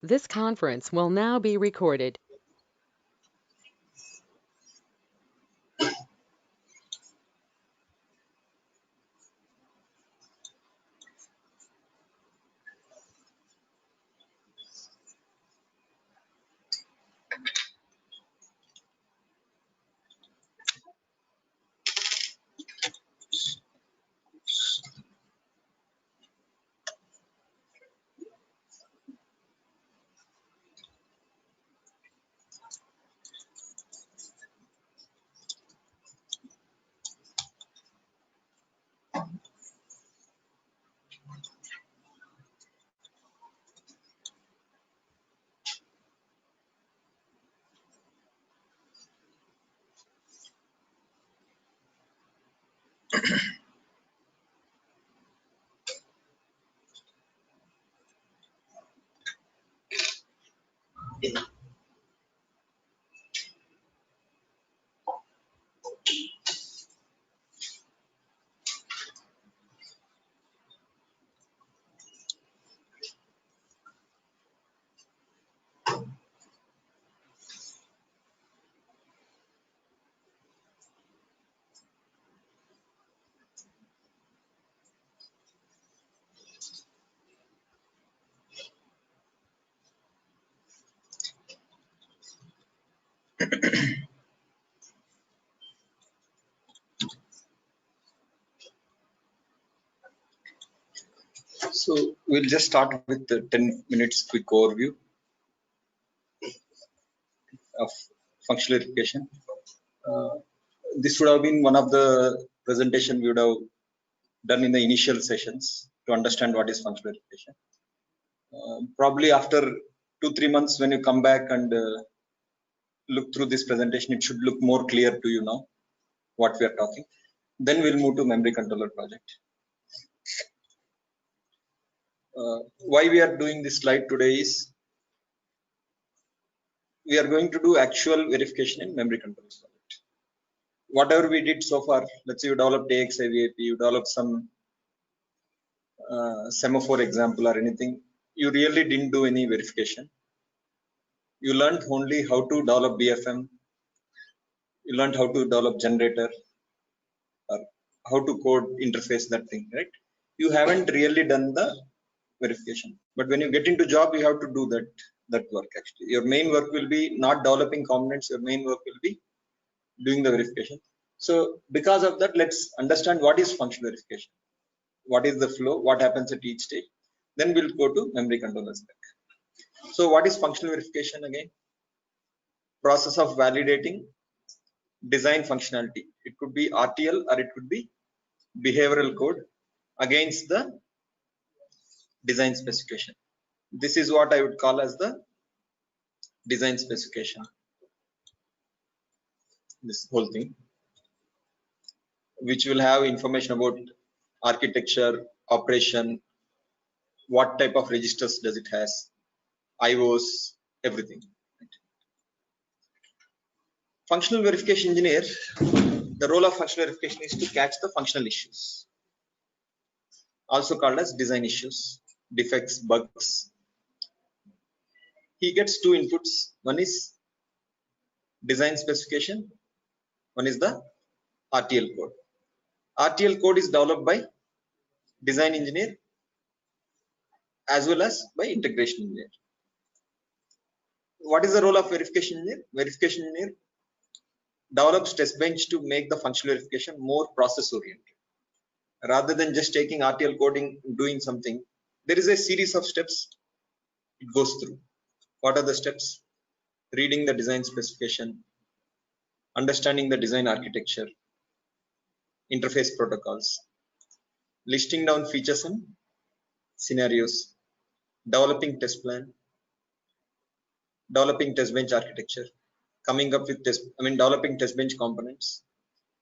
This conference will now be recorded. So we'll just start with the 10 minutes quick overview of functional verification. This would have been one of the presentation we would have done in the initial sessions to understand what is functional verification. Probably after 2-3 months, when you come back and look through this presentation, it should look more clear to you now what we are talking. Then we'll move to memory controller project. Why we are doing this slide today is we are going to do actual verification in memory controller project. Whatever we did so far, let's say you developed AXIVAP, you developed some semaphore example or anything, you really didn't do any verification. You learned only how to develop BFM, you learned how to develop generator, or how to code interface, that thing, right? You haven't really done the verification. But when you get into job, you have to do that work actually. Your main work will be not developing components, your main work will be doing the verification. So because of that, let's understand what is functional verification. What is the flow, what happens at each stage. Then we'll go to memory controller spec. So what is functional verification again? Process of validating design functionality. It could be RTL or it could be behavioral code against the design specification. This is what I would call as the design specification. This whole thing, which will have information about architecture, operation, what type of registers does it has, IOs, everything. Functional verification engineer, the role of functional verification is to catch the functional issues, also called as design issues, defects, bugs. He gets two inputs. One is design specification, one is the RTL code. RTL code is developed by design engineer as well as by integration engineer. What is the role of verification engineer? Verification engineer develops test bench to make the functional verification more process oriented. Rather than just taking RTL coding, doing something, there is a series of steps it goes through. What are the steps? Reading the design specification, understanding the design architecture, interface protocols, listing down features and scenarios, developing test plan, developing test bench architecture, coming up with developing test bench components,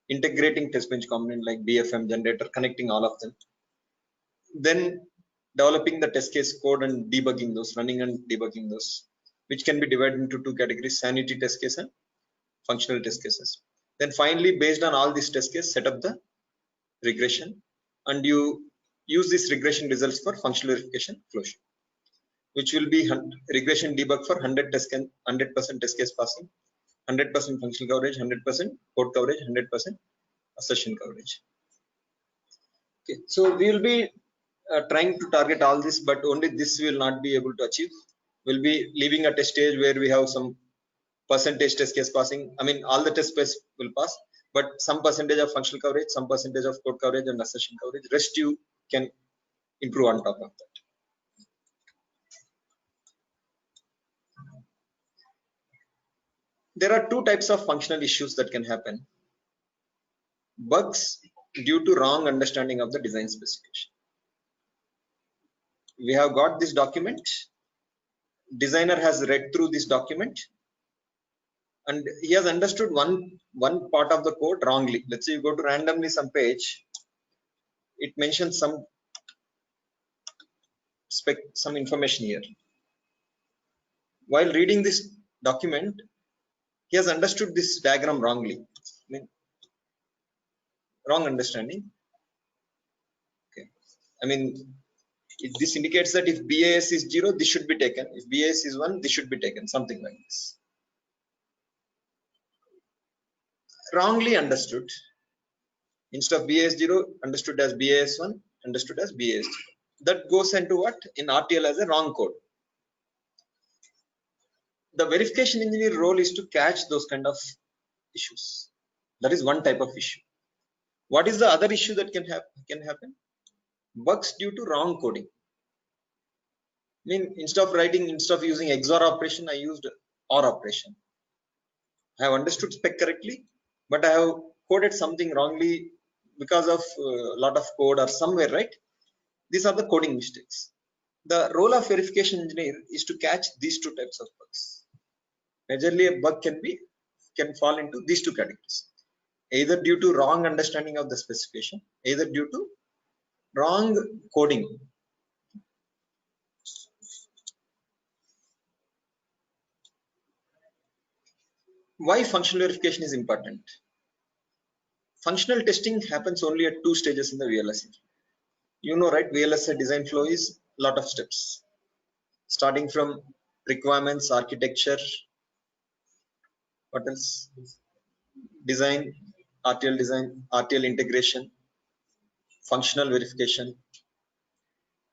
integrating test bench component like BFM, generator, connecting all of them. Then developing the test case code and debugging those, running and debugging those, which can be divided into two categories: sanity test case and functional test cases. Then finally, based on all these test cases, set up the regression, and you use these regression results for functional verification flowsheet. which will be regression debug for 100% test case passing, 100% functional coverage, 100% code coverage, 100% assertion coverage. Okay, so we will be trying to target all this, but only this we will not be able to achieve. We'll be leaving at a stage where we have some percentage test case passing. I mean, all the test case will pass, but some percentage of functional coverage, some percentage of code coverage and assertion coverage. Rest you can improve on top of that. There are two types of functional issues that can happen. Bugs due to wrong understanding of the design specification. We have got this document. Designer has read through this document and he has understood one part of the code wrongly. Let's say you go to randomly some page, it mentions some information here. While reading this document, he has understood this diagram wrongly. I mean, wrong understanding. Okay. I mean, this indicates that if BAS is 0, this should be taken. If BAS is 1, this should be taken. Something like this. Wrongly understood. Instead of BAS 0, understood as BAS 1, understood as BAS 0. That goes into what? In RTL as a wrong code. The verification engineer role is to catch those kind of issues. That is one type of issue. What is the other issue that can happen? Bugs due to wrong coding. I mean, instead of using XOR operation, I used OR operation. I have understood spec correctly, but I have coded something wrongly because of a lot of code or somewhere, right? These are the coding mistakes. The role of verification engineer is to catch these two types of bugs. Majorly, a bug can fall into these two categories. Either due to wrong understanding of the specification, either due to wrong coding. Why functional verification is important? Functional testing happens only at 2 stages in the VLSI. You know, right? VLSI design flow is a lot of steps, starting from requirements, architecture, what else? Design, RTL integration, functional verification,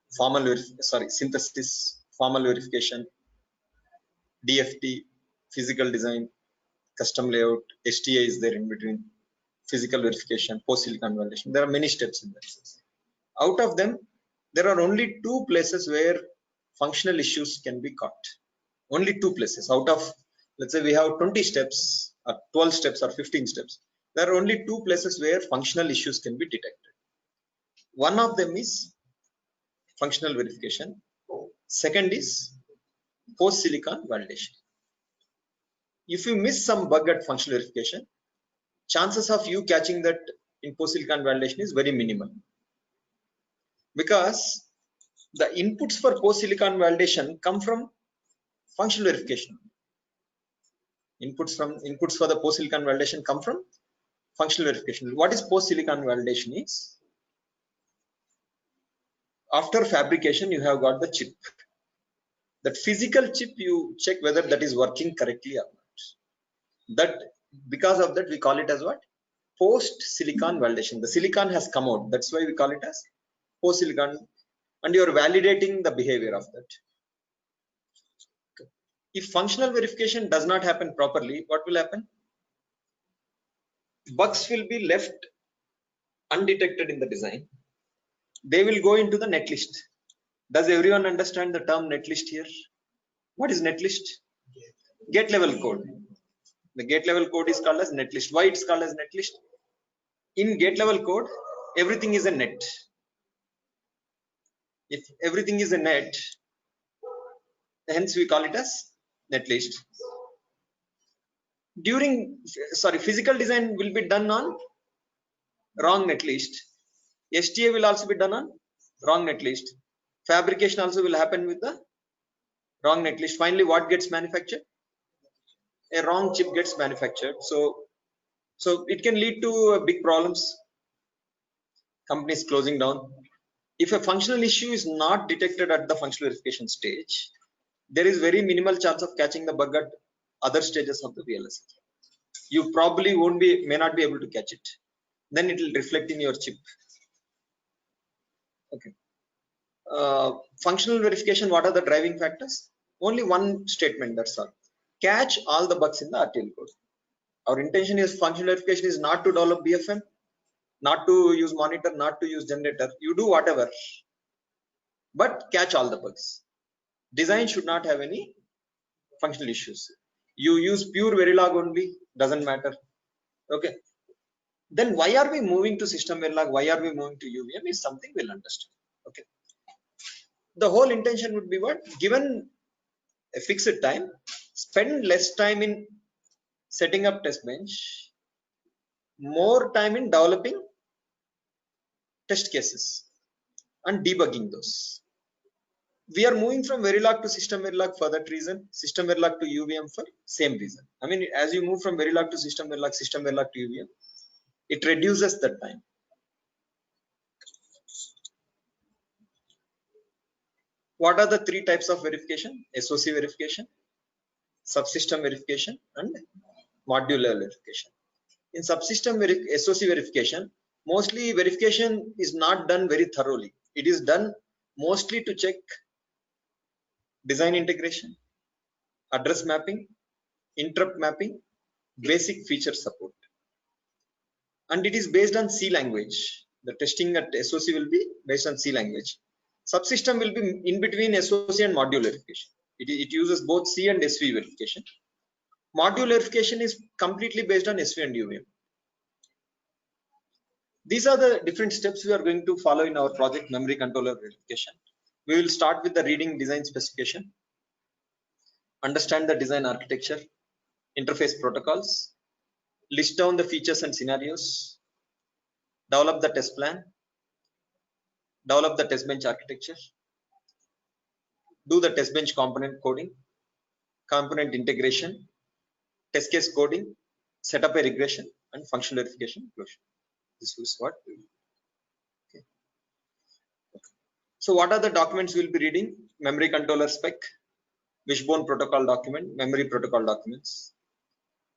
synthesis, formal verification, DFT, physical design, custom layout, STA is there in between, physical verification, post-silicon validation. There are many steps in that. Out of them, there are only 2 places where functional issues can be caught. Only 2 places out of, let's say we have 20 steps or 12 steps or 15 steps. There are only 2 places where functional issues can be detected. One of them is functional verification. Second is post-silicon validation. If you miss some bug at functional verification, chances of you catching that in post-silicon validation is very minimal. Because the inputs for post-silicon validation come from functional verification. Inputs for the post-silicon validation come from functional verification. What is post-silicon validation is? After fabrication, you have got the chip. That physical chip, you check whether that is working correctly or not. That because of that, we call it as what? Post-silicon validation. The silicon has come out. That's why we call it as post-silicon, and you are validating the behavior of that. If functional verification does not happen properly, what will happen? Bugs will be left undetected in the design. They will go into the netlist. Does everyone understand the term netlist here? What is netlist? Gate level code. The gate level code is called as netlist. Why it's called as netlist? In gate level code, everything is a net. If everything is a net, hence we call it as netlist. Physical design will be done on wrong netlist. STA will also be done on wrong netlist. Fabrication also will happen with the wrong netlist. Finally, what gets manufactured? A wrong chip gets manufactured. So it can lead to big problems. Companies closing down. If a functional issue is not detected at the functional verification stage, there is very minimal chance of catching the bug at other stages of the VLSI. You probably may not be able to catch it. Then it will reflect in your chip. Okay. Functional verification, what are the driving factors? Only one statement, that's all. Catch all the bugs in the RTL code. Our intention is functional verification is not to develop BFM, not to use monitor, not to use generator. You do whatever, but catch all the bugs. Design should not have any functional issues. You use pure Verilog only, doesn't matter. Okay. Then why are we moving to system Verilog? Why are we moving to UVM is something we'll understand. Okay. The whole intention would be what? Given a fixed time, spend less time in setting up test bench, more time in developing test cases and debugging those. We are moving from Verilog to system Verilog for that reason, system Verilog to UVM for same reason. I mean, as you move from Verilog to system Verilog to UVM, it reduces the time. What are the three types of verification? SOC verification, subsystem verification, and module level verification. In subsystem SOC verification, mostly verification is not done very thoroughly. It is done mostly to check design integration, address mapping, interrupt mapping, basic feature support. And it is based on C language. The testing at SOC will be based on C language. Subsystem will be in between SOC and module verification. It uses both C and SV verification. Module verification is completely based on SV and UVM. These are the different steps we are going to follow in our project memory controller verification. We will start with the reading design specification, understand the design architecture, interface protocols, list down the features and scenarios, develop the test plan, develop the test bench architecture, do the test bench component coding, component integration, test case coding, set up a regression, and functional verification closure. This is what we will. Okay. So what are the documents we will be reading? Memory controller spec, Wishbone protocol document, memory protocol documents.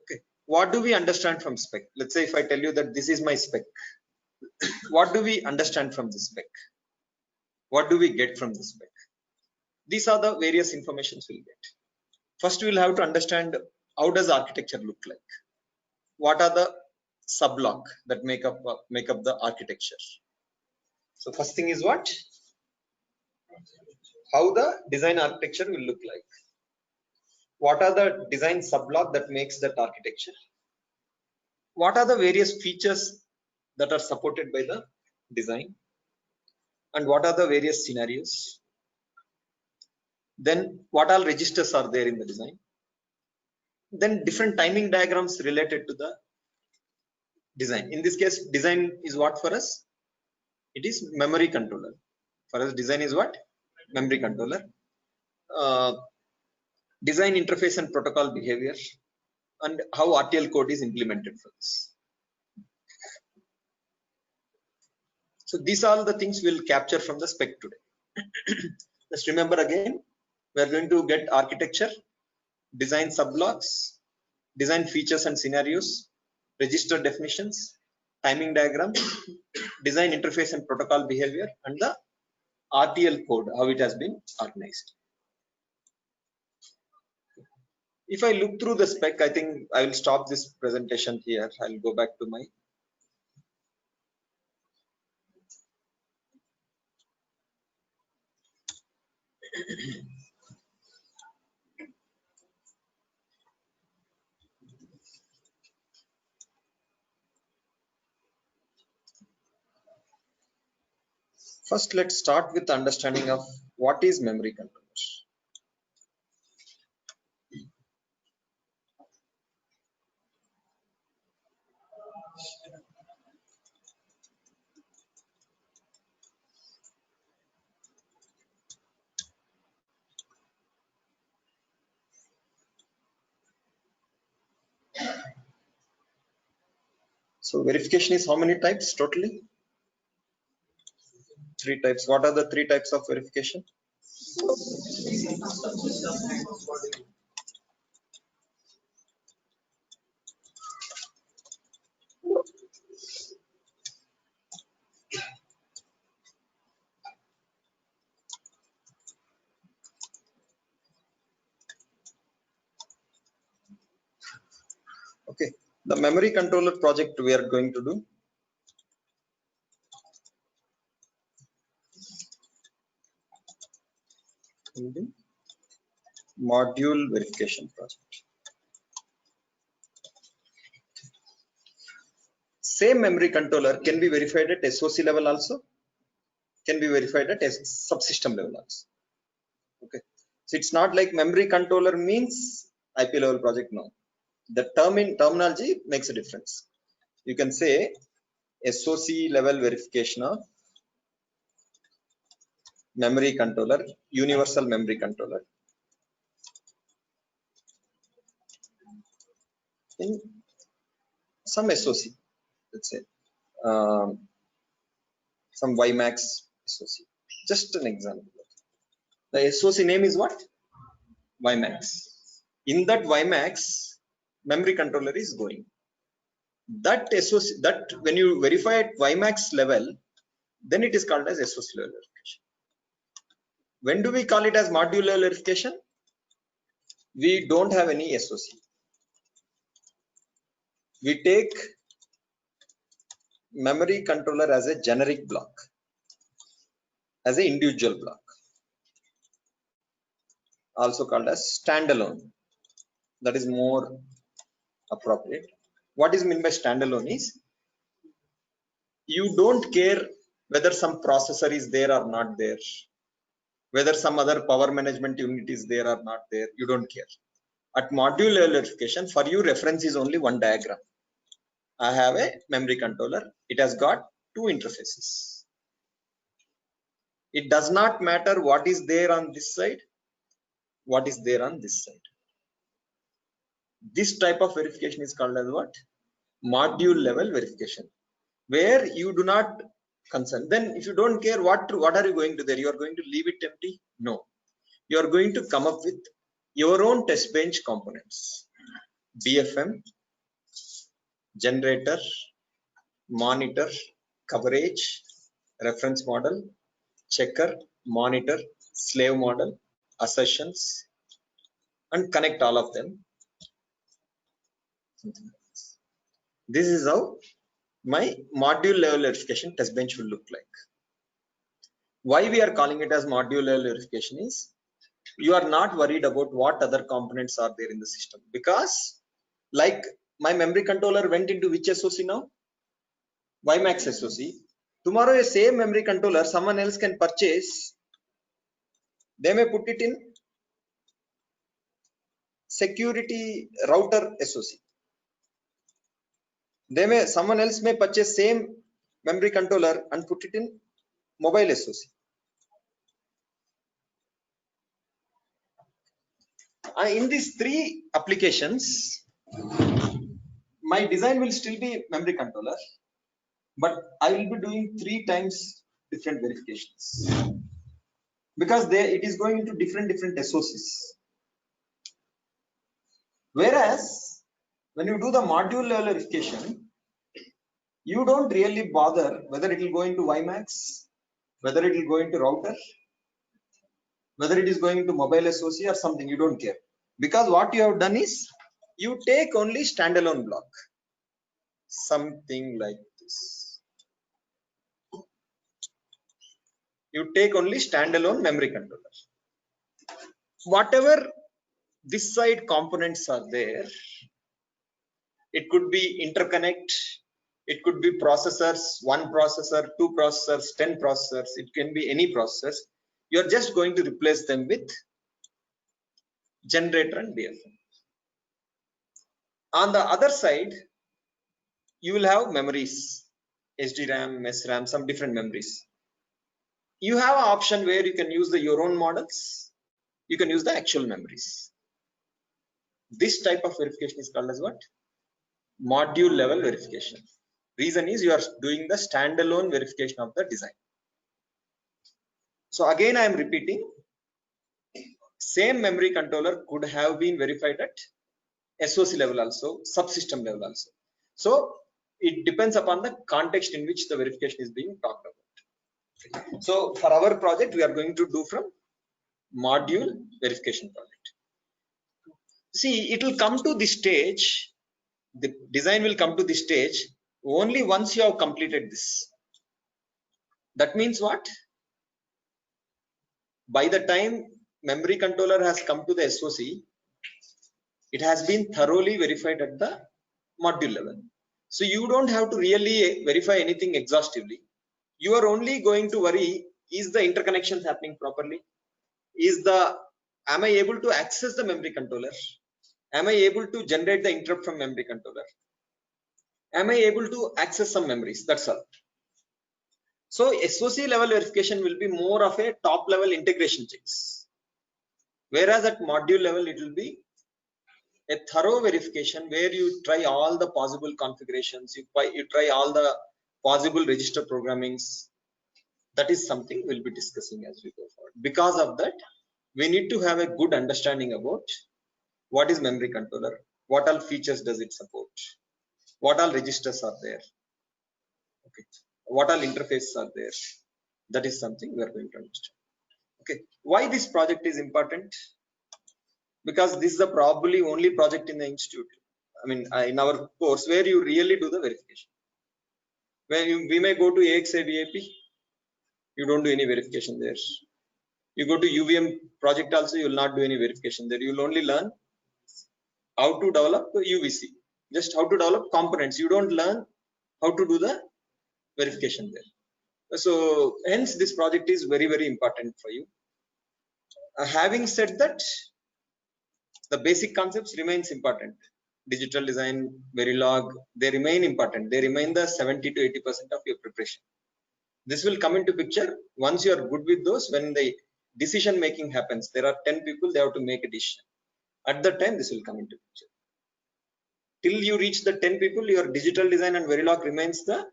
Okay. What do we understand from spec? Let's say if I tell you that this is my spec, what do we understand from this spec? What do we get from this spec? These are the various informations we'll get. First, we'll have to understand how does architecture look like? What are the subblock that make up the architecture? So first thing is what? How the design architecture will look like. What are the design subblock that makes that architecture? What are the various features that are supported by the design? And what are the various scenarios? Then what all registers are there in the design? Then different timing diagrams related to the design. In this case, design is what for us? It is memory controller. For us, design is what? Memory controller. Design interface and protocol behavior, and how RTL code is implemented for this. So these are all the things we'll capture from the spec today. Just remember again, we are going to get architecture, design subblocks, design features and scenarios, register definitions, timing diagram, design interface and protocol behavior, and the RTL code, how it has been organized. If I look through the spec, I think I will stop this presentation here. I'll go back to my First, let's start with the understanding of what is memory controllers. So verification is how many types totally? Three types. What are the three types of verification? Okay, the memory controller project we are going to do. Module verification project. Same memory controller can be verified at SOC level also, can be verified at subsystem level also. Okay, so it's not like memory controller means IP level project. No, the terminology makes a difference. You can say SOC level verification of memory controller, universal memory controller in some SOC, let's say some WiMAX SOC. Just an example. The SOC name is what? WiMAX. In that WiMAX, memory controller is going. That SOC, that when you verify at WiMAX level, then it is called as SOC level verification. When do we call it as module level verification? We don't have any SOC. We take memory controller as a generic block, as an individual block, also called as standalone. That is more appropriate. What is meant by standalone is you don't care whether some processor is there or not there, whether some other power management unit is there or not there. You don't care. At module level verification, for you reference is only one diagram. I have a memory controller. It has got two interfaces. It does not matter what is there on this side, what is there on this side. This type of verification is called as what? Module level verification, where you do not concern. Then if you don't care, what are you going to there? You are going to leave it empty? No. You are going to come up with your own test bench components. BFM, generator, monitor, coverage, reference model, checker, monitor, slave model, assertions, and connect all of them. This is how my module level verification test bench will look like. Why we are calling it as module level verification is you are not worried about what other components are there in the system, because like my memory controller went into which SOC now? WiMAX SOC. Tomorrow a same memory controller someone else can purchase. They may put it in security router SOC. Someone else may purchase same memory controller and put it in mobile SOC. In these three applications, my design will still be memory controller, but I will be doing 3 times different verifications, because it is going into different SOCs. Whereas when you do the module level verification, you don't really bother whether it will go into WiMAX, whether it will go into router, whether it is going to mobile SOC or something. You don't care, because what you have done is you take only standalone block, something like this. You take only standalone memory controller. Whatever this side components are there, it could be interconnect, it could be processors, 1 processor, 2 processors, 10 processors, it can be any processors. You are just going to replace them with generator and BFM. On the other side, you will have memories, SDRAM, SRAM, some different memories. You have an option where you can use your own models, you can use the actual memories. This type of verification is called as what? Module level verification. Reason is you are doing the standalone verification of the design. So again, I am repeating, same memory controller could have been verified at SOC level also, subsystem level also. So it depends upon the context in which the verification is being talked about. So for our project, we are going to do from module verification project. See, it will come to this stage, the design will come to this stage only once you have completed this. That means what? By the time memory controller has come to the SOC, it has been thoroughly verified at the module level. So you don't have to really verify anything exhaustively. You are only going to worry, is the interconnections happening properly? Am I able to access the memory controller? Am I able to generate the interrupt from memory controller? Am I able to access some memories? That's all. So SOC level verification will be more of a top level integration checks. Whereas at module level, it will be a thorough verification where you try all the possible configurations, you try all the possible register programmings. That is something we'll be discussing as we go forward. Because of that, we need to have a good understanding about what is memory controller, what all features does it support, what all registers are there, okay, what all interfaces are there. That is something we are going to understand. Okay, why this project is important? Because this is the probably only project in the institute, I mean in our course, where you really do the verification. When we may go to AXA VAP, you don't do any verification there. You go to UVM project also, you will not do any verification there. You will only learn how to develop UVC, just how to develop components. You don't learn how to do the verification there. So hence this project is very, very important for you. Having said that, the basic concepts remains important. Digital design, Verilog, they remain important. They remain the 70 to 80% of your preparation. This will come into picture once you are good with those. When the decision making happens, there are 10 people, they have to make a decision. At that time, this will come into picture. Till you reach the 10 people, your digital design and Verilog remains the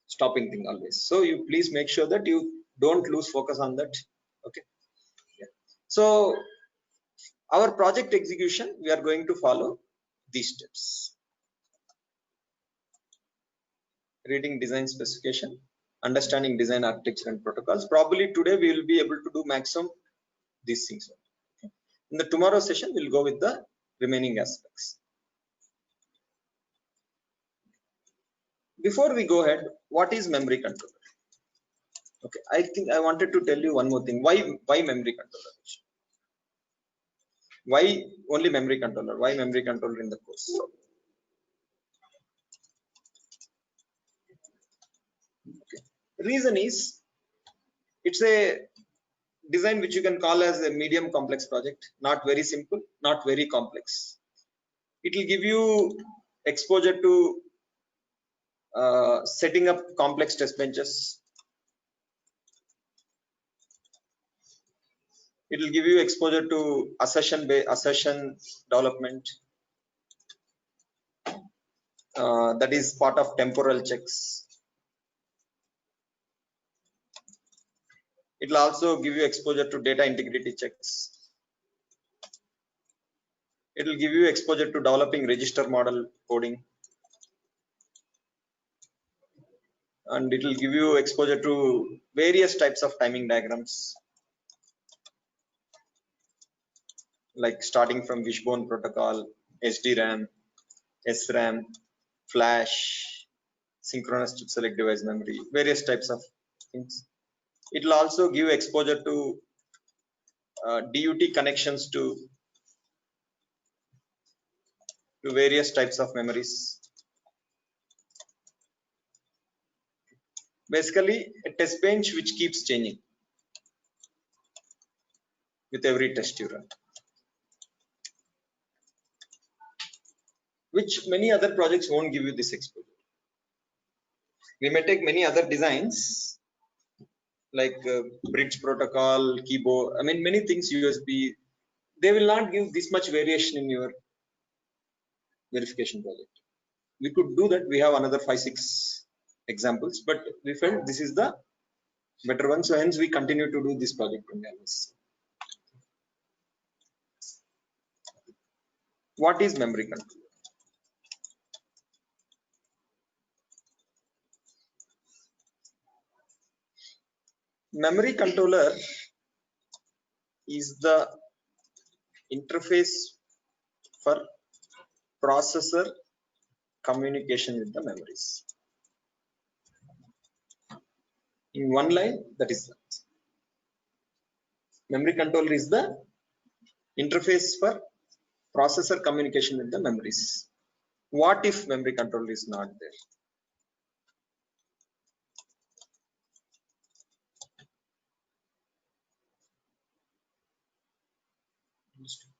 stopping thing always. So you please make sure that you don't lose focus on that. Okay. Yeah. So our project execution, we are going to follow these steps. Reading design specification, understanding design architecture and protocols. Probably today we will be able to do maximum these things. Okay. In the tomorrow session, we'll go with the remaining aspects. Before we go ahead, what is memory controller? Okay, I think I wanted to tell you one more thing. Why memory controller? Why only memory controller? Why memory controller in the course? Okay. The reason is, it's a design which you can call as a medium complex project, not very simple, not very complex. It will give you exposure to setting up complex test benches. It will give you exposure to assertion development. That is part of temporal checks. It will also give you exposure to data integrity checks. It will give you exposure to developing register model coding. And it will give you exposure to various types of timing diagrams, like starting from Wishbone protocol, SDRAM, SRAM, flash, synchronous chip select device memory, various types of things. It will also give exposure to DUT connections to various types of memories. Basically, a test bench which keeps changing with every test you run, which many other projects won't give you this exposure. We may take many other designs like bridge protocol, keyboard, I mean many things, USB, they will not give this much variation in your verification project. We could do that. We have another 5-6 examples, but we felt this is the better one. So hence we continue to do this project only. What is memory controller? Memory controller is the interface for processor communication with the memories. In one line, that is that. Memory controller is the interface for processor communication with the memories. What if memory controller is not there?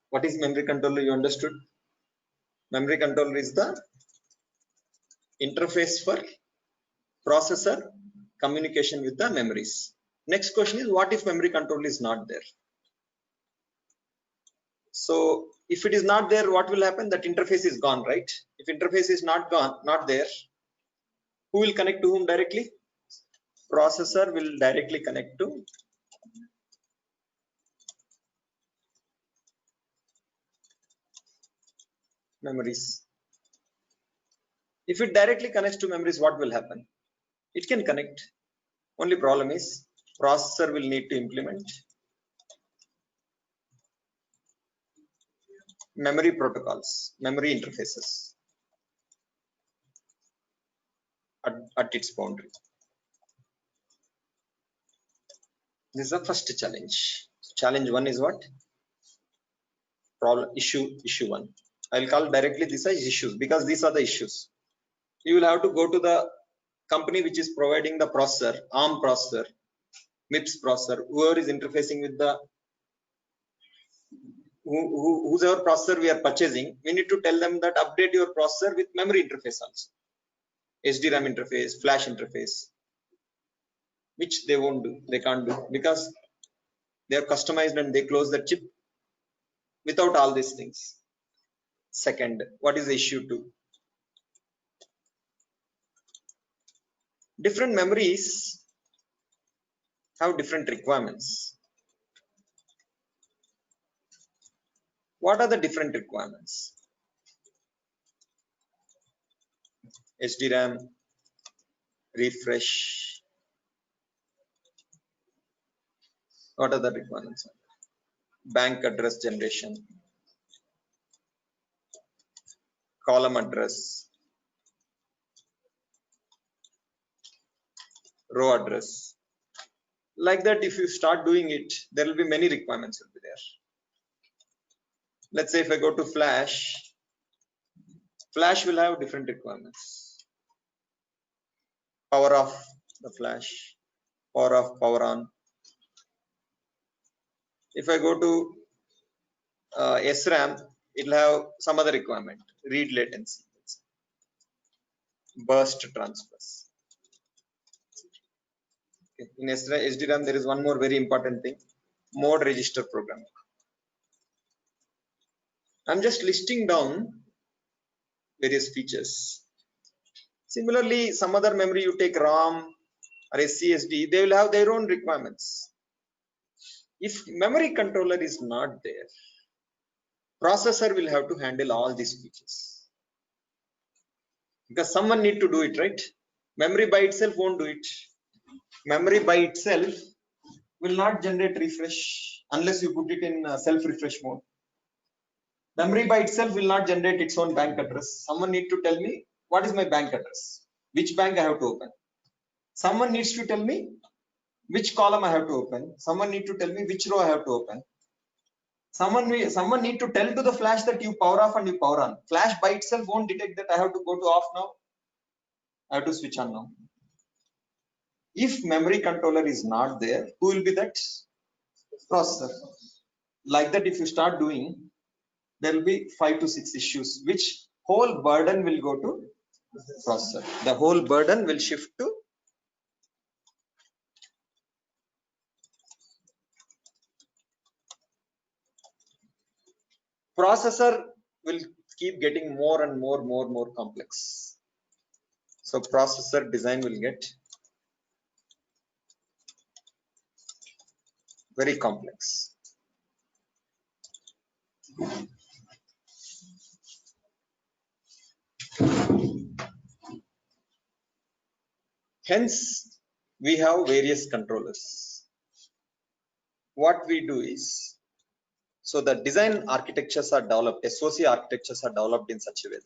What is memory controller? You understood? Memory controller is the interface for processor communication with the memories. Next question is, what if memory controller is not there? So if it is not there, what will happen? That interface is gone, right? If interface is not there, who will connect to whom directly? Processor will directly connect to memories. If it directly connects to memories, what will happen? It can connect. Only problem is processor will need to implement memory protocols, memory interfaces at its boundary. This is the first challenge. Challenge one is what? Problem issue one. I'll call directly this as issues because these are the issues. You will have to go to the company which is providing the processor, ARM processor, MIPS processor, whoever is interfacing with the whoever processor we are purchasing. We need to tell them that update your processor with memory interface also, SDRAM interface, flash interface, which they won't do, they can't do because they are customized and they close the chip without all these things. Second, what is the issue two? Different memories have different requirements. What are the different requirements? SDRAM, refresh. What are the requirements? Bank address generation, column address, row address. Like that, if you start doing it, there will be many requirements will be there. Let's say if I go to flash, flash will have different requirements. Power off the flash, power off, power on. If I go to SRAM, it will have some other requirement, read latency, burst transfers. Okay. In SDRAM, there is one more very important thing, mode register programming. I'm just listing down various features. Similarly, some other memory you take ROM or SCSD, they will have their own requirements. If memory controller is not there, processor will have to handle all these features. Because someone need to do it, right? Memory by itself won't do it. Memory by itself will not generate refresh unless you put it in self-refresh mode. Memory by itself will not generate its own bank address. Someone need to tell me what is my bank address, which bank I have to open. Someone needs to tell me which column I have to open. Someone need to tell me which row I have to open. Someone need to tell to the flash that you power off and you power on. Flash by itself won't detect that I have to go to off now. I have to switch on now. If memory controller is not there, who will be that? Processor. Like that, if you start doing, there will be 5 to 6 issues, which whole burden will go to processor. The whole burden will shift to processor. Will keep getting more and more complex. So processor design will get very complex. Hence, we have various controllers. What we do is, so the design architectures are developed, SOC architectures are developed in such a way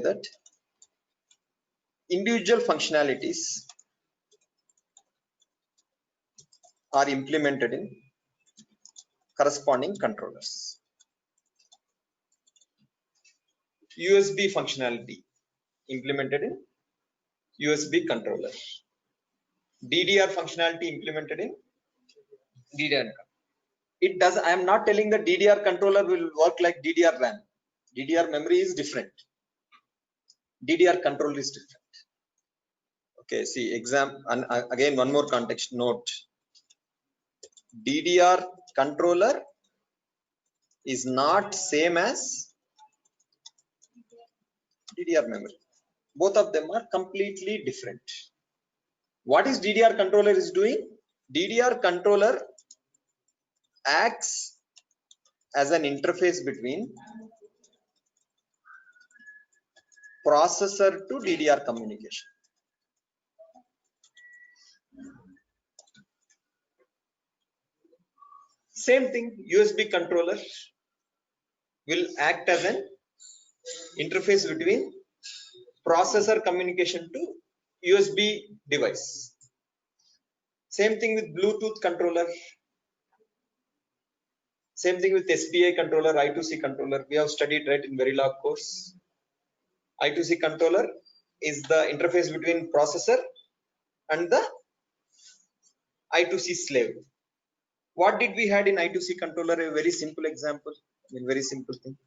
that individual functionalities are implemented in corresponding controllers. USB functionality implemented in USB controller. DDR functionality implemented in DDR. It does. I am not telling the DDR controller will work like DDR RAM. DDR memory is different. DDR control is different. Okay, see and again one more context note. DDR controller is not same as DDR memory. Both of them are completely different. What is DDR controller is doing? DDR controller acts as an interface between processor to DDR communication. Same thing, USB controller will act as an interface between processor communication to USB device. Same thing with Bluetooth controller. Same thing with SPI controller, I2C controller. We have studied right in Verilog course. I2C controller is the interface between processor and the I2C slave. What did we had in I2C controller? A very simple example, very simple thing.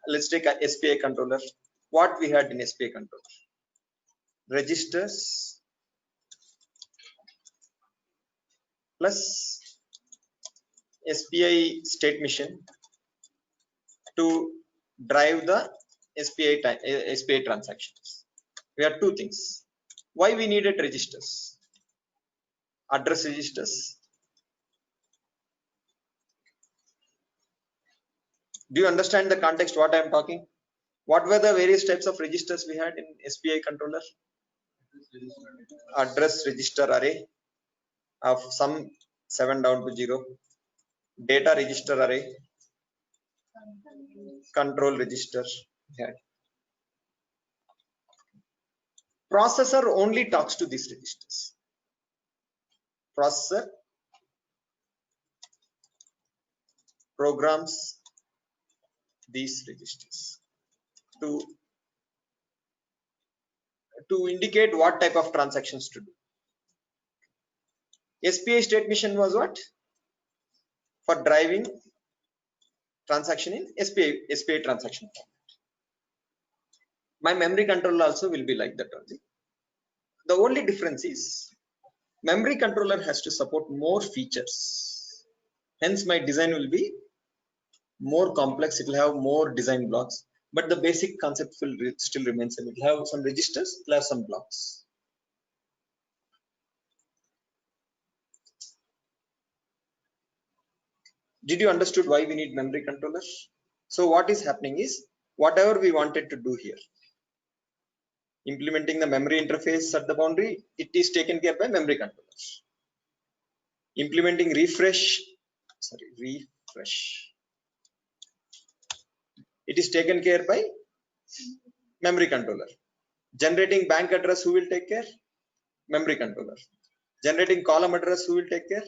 Let's take a SPI controller. What we had in SPI controller? Registers plus SPI state machine to drive the SPI transactions. We have two things. Why we needed registers? Address registers. Do you understand the context what I am talking? What were the various types of registers we had in SPI controller? Address register array of some 7 down to 0. Data register array. Control register. Yeah. Processor only talks to these registers. Processor programs these registers to indicate what type of transactions to do. SPI state machine was what? For driving transaction in SPI transaction format. My memory controller also will be like that only. The only difference is memory controller has to support more features. Hence my design will be more complex. It will have more design blocks, but the basic concept will still remain same. It will have some registers, it will have some blocks. Did you understood why we need memory controllers? So what is happening is, whatever we wanted to do here, implementing the memory interface at the boundary, it is taken care by memory controllers. Implementing refresh, it is taken care by memory controller. Generating bank address, who will take care? Memory controller. Generating column address, who will take care?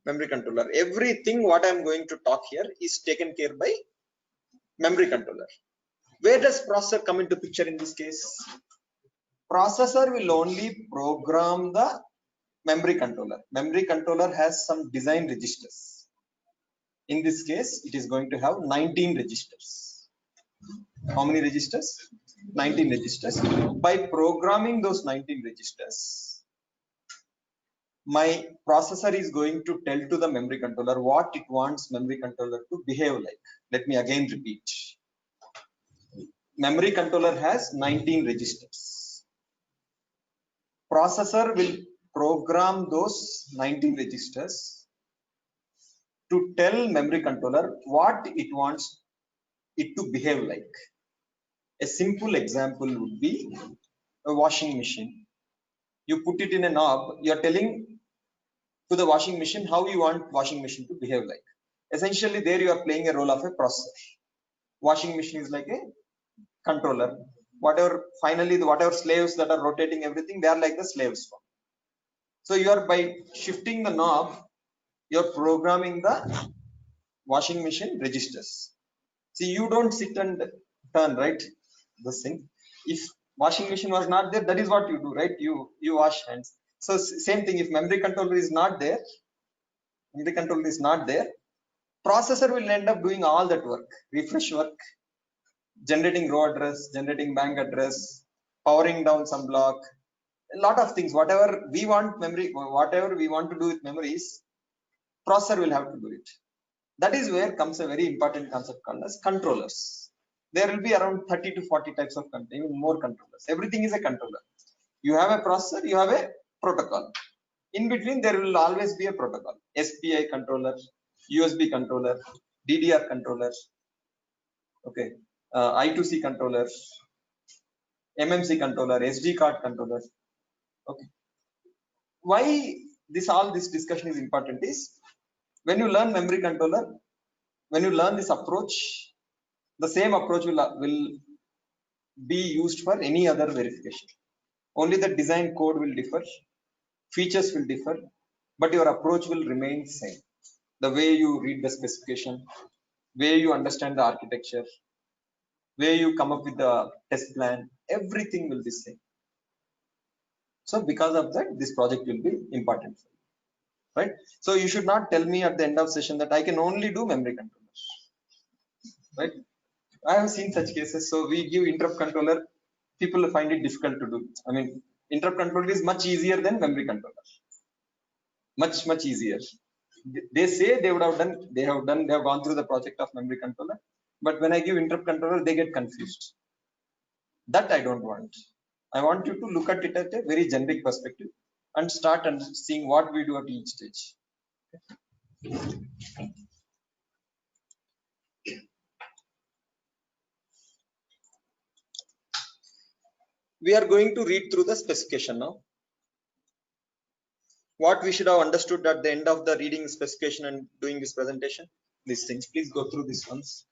Memory controller. Everything what I am going to talk here is taken care by memory controller. Where does processor come into picture in this case? Processor will only program the memory controller. Memory controller has some design registers. In this case, it is going to have 19 registers. How many registers? 19 registers. By programming those 19 registers, my processor is going to tell to the memory controller what it wants memory controller to behave like. Let me again repeat. Memory controller has 19 registers. Processor will program those 19 registers to tell memory controller what it wants it to behave like. A simple example would be a washing machine. You put it in a knob, you are telling to the washing machine how you want washing machine to behave like. Essentially, there you are playing a role of a processor. Washing machine is like a controller. Whatever finally whatever slaves that are rotating everything, they are like the slaves. So you are by shifting the knob, you are programming the washing machine registers. See, you don't sit and turn, right? This thing. If washing machine was not there, that is what you do, right? You wash hands. So same thing. If memory controller is not there, processor will end up doing all that work, refresh work, generating row address, generating bank address, powering down some block, a lot of things. Whatever we want to do with memories, processor will have to do it. That is where comes a very important concept called as controllers. There will be around 30 to 40 types of even more controllers. Everything is a controller. You have a processor, you have a protocol. In between, there will always be a protocol. SPI controller, USB controller, DDR controller, okay, I2C controller, MMC controller, SD card controller. Okay. Why all this discussion is important is when you learn memory controller, when you learn this approach, the same approach will be used for any other verification. Only the design code will differ, features will differ, but your approach will remain same. The way you read the specification, way you understand the architecture, way you come up with the test plan, everything will be same. So because of that, this project will be important, right? So you should not tell me at the end of session that I can only do memory controllers, right? I have seen such cases. So we give interrupt controller, people find it difficult to do. I mean, interrupt controller is much easier than memory controller. Much easier. They say they have gone through the project of memory controller, but when I give interrupt controller, they get confused. That I don't want. I want you to look at it at a very generic perspective and start and seeing what we do at each stage. We are going to read through the specification now. What we should have understood at the end of the reading specification and doing this presentation, these things. Please go through these ones.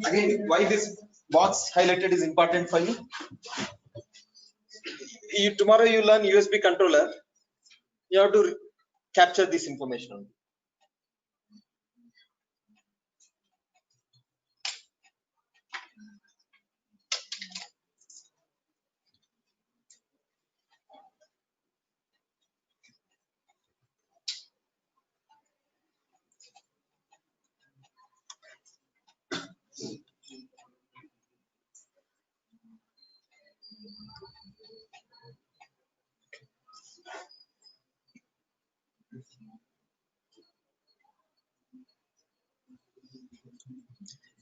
Again, why this box highlighted is important for you? Tomorrow you learn USB controller. You have to capture this information.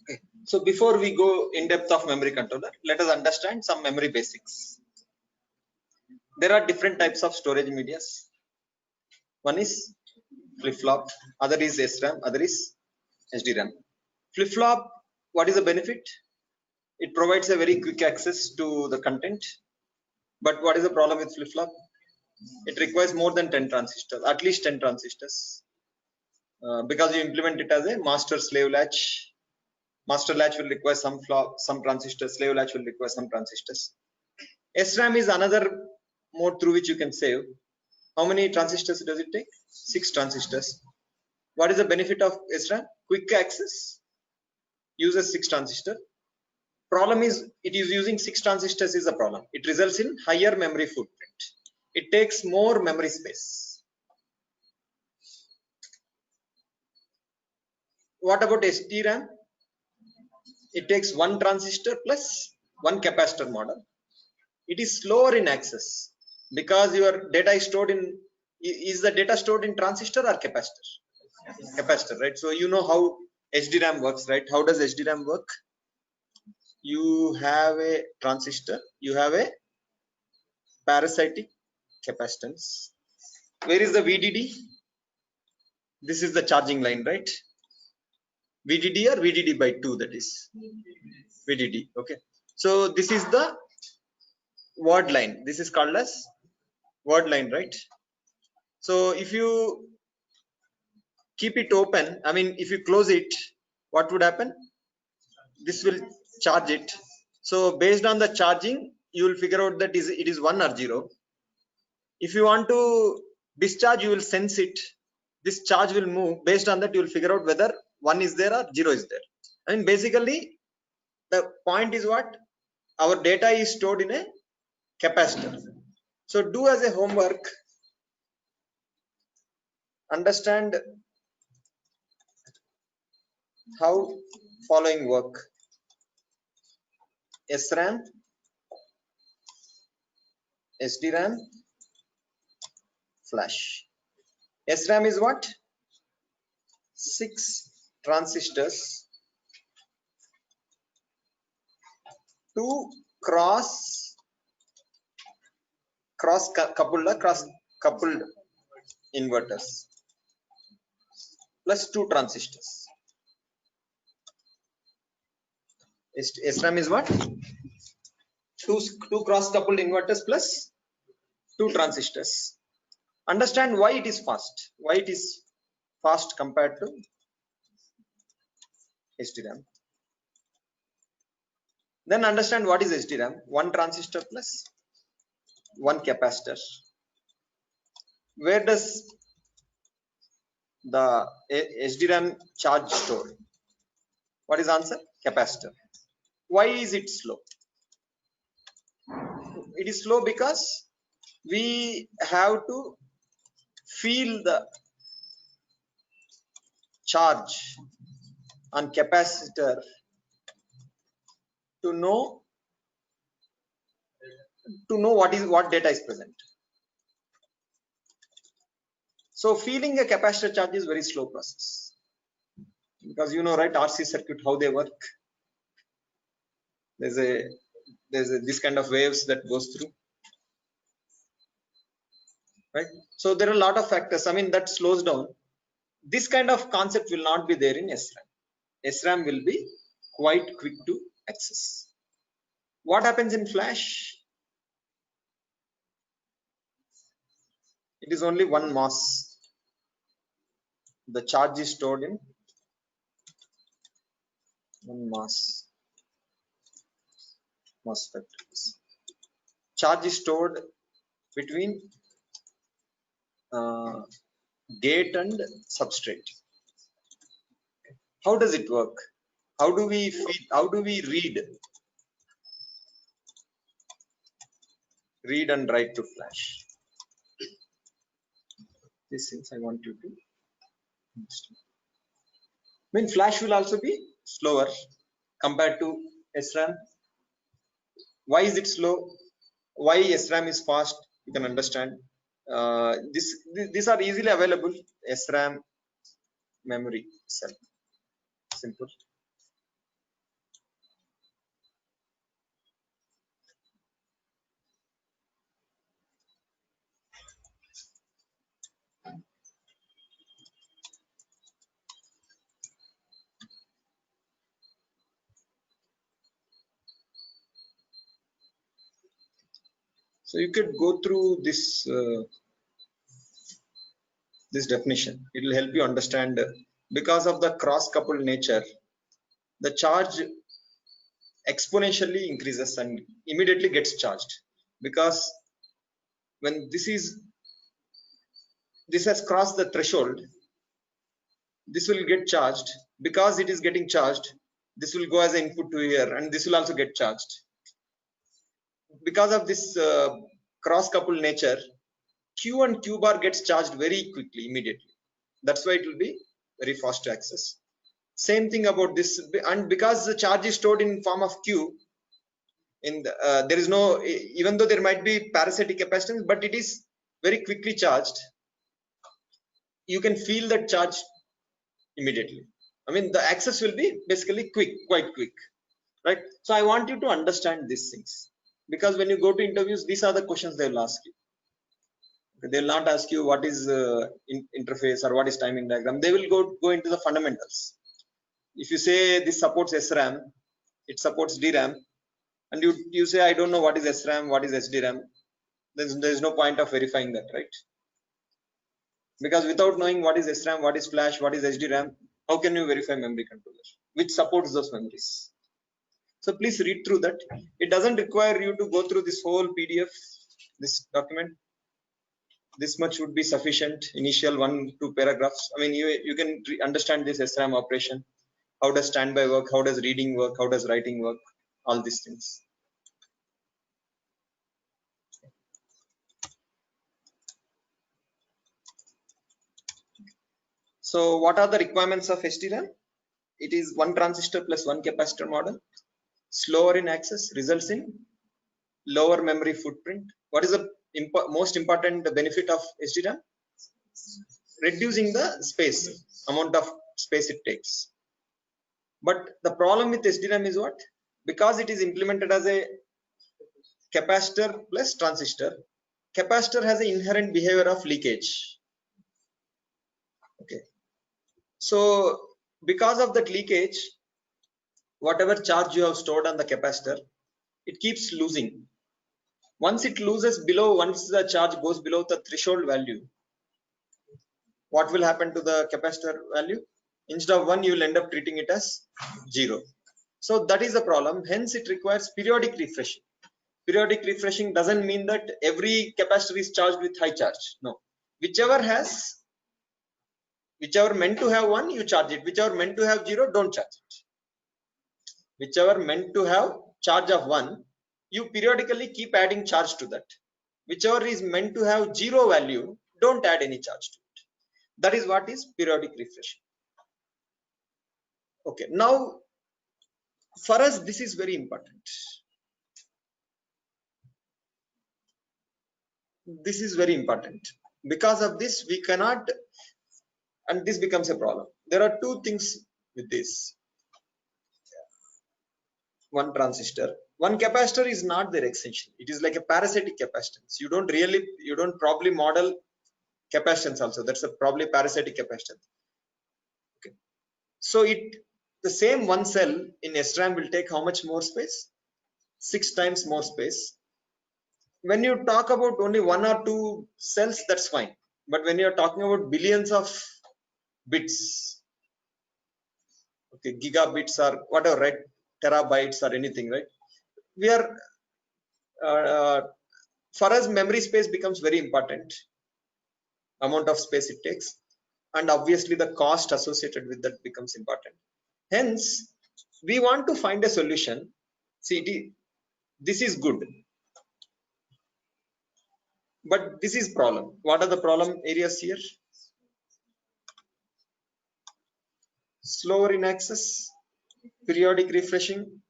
Okay. So before we go in depth of memory controller, let us understand some memory basics. There are different types of storage medias. One is flip-flop, other is SRAM, other is SDRAM. Flip-flop, what is the benefit? It provides a very quick access to the content. But what is the problem with flip-flop? It requires more than 10 transistors, at least 10 transistors. Because you implement it as a master slave latch Master latch will require some transistors, slave latch will require some transistors. SRAM is another mode through which you can save. How many transistors does it take? 6 transistors. What is the benefit of SRAM? Quick access, uses 6 transistors. Problem is, it is using 6 transistors is a problem. It results in higher memory footprint. It takes more memory space. What about SDRAM? It takes 1 transistor plus 1 capacitor model. It is slower in access because your data is stored in, is the data stored in transistor or capacitor? Capacitor, right? So you know how SDRAM works, right? How does SDRAM work? You have a transistor, you have a parasitic capacitance. Where is the VDD? This is the charging line, right? VDD or VDD by 2, that is VDD. Okay, so this is the word line. This is called as word line, right? So if you keep it open, I mean if you close it, what would happen? This will charge it. So based on the charging, you will figure out that it is 1 or 0. If you want to discharge, you will sense it. This charge will move. Based on that, you will figure out whether 1 is there or 0 is there. I mean, basically, the point is what? Our data is stored in a capacitor. So do as a homework, understand how following work. SRAM, SDRAM, flash. SRAM is what? 6 transistors, 2 cross coupled inverters plus 2 transistors. SRAM is what? 2 cross coupled inverters plus 2 transistors. Understand why it is fast. Why it is fast compared to SDRAM. Then understand what is SDRAM. 1 transistor plus 1 capacitor. Where does the SDRAM charge store? What is answer? Capacitor. Why is it slow? It is slow because we have to feel the charge on capacitor to know what data is present. So feeling a capacitor charge is very slow process, because you know, right, RC circuit, how they work. There's this kind of waves that goes through, right? So there are a lot of factors, I mean, that slows down. This kind of concept will not be there in SRAM. SRAM will be quite quick to access. What happens in flash? It is only 1 MOS. The charge is stored in 1 MOSFET. Charge is stored between gate and substrate. How does it work? How do we read and write to flash? These things I want you to understand. I mean, flash will also be slower compared to SRAM. Why is it slow? Why SRAM is fast? You can understand. These are easily available. SRAM memory cell. Simple. So you could go through this this definition. It will help you understand, because of the cross-coupled nature, the charge exponentially increases and immediately gets charged, because when this has crossed the threshold, this will get charged. Because it is getting charged, this will go as an input to here, and this will also get charged. Because of this cross coupled nature, q and q bar gets charged very quickly, immediately. That's why it will be very fast to access. Same thing about this, and because the charge is stored in form of q, in the, there is no, even though there might be parasitic capacitance, but it is very quickly charged. You can feel that charge immediately. I mean, the access will be basically quick, quite quick, right? So I want you to understand these things, because when you go to interviews, these are the questions they will ask you. They will not ask you what is interface or what is timing diagram. They will go into the fundamentals. If you say this supports SRAM, it supports DRAM, and you say I don't know what is SRAM, what is SDRAM, there's no point of verifying that, right? Because without knowing what is SRAM, what is flash, what is SDRAM, how can you verify memory controller which supports those memories? So please read through that. It doesn't require you to go through this whole PDF, this document. This much would be sufficient, initial 1-2 paragraphs. I mean, you can understand this SRAM operation. How does standby work? How does reading work? How does writing work? All these things. So what are the requirements of SDRAM? It is one transistor plus one capacitor model. Slower in access results in lower memory footprint. What is the most important benefit of SDRAM? Reducing the space, amount of space it takes. But the problem with SDRAM is what? Because it is implemented as a capacitor plus transistor, capacitor has an inherent behavior of leakage. Okay. So because of that leakage, whatever charge you have stored on the capacitor, it keeps losing. Once it loses below, once the charge goes below the threshold value, what will happen to the capacitor value? Instead of 1, you will end up treating it as 0. So that is the problem. Hence it requires periodic refreshing. Periodic refreshing doesn't mean that every capacitor is charged with high charge. No, whichever meant to have 1, you charge it. Whichever meant to have 0, don't charge it. Whichever meant to have charge of 1, you periodically keep adding charge to that. Whichever is meant to have 0 value, don't add any charge to it. That is what is periodic refreshing. Okay, now for us this is very important. This is very important. Because of this we cannot, and this becomes a problem. There are two things with this. One transistor, one capacitor is not their extension. It is like a parasitic capacitance. You don't probably model capacitance also. That's a probably parasitic capacitance. Okay. So the same one cell in SRAM will take how much more space? 6 times more space. When you talk about only 1 or 2 cells, that's fine. But when you're talking about billions of bits, okay, gigabits or whatever, right? Terabytes or anything, right? We are for us, memory space becomes very important. Amount of space it takes, and obviously the cost associated with that becomes important. Hence, we want to find a solution. See, this is good, but this is problem. What are the problem areas here? Slower in access, periodic refreshing.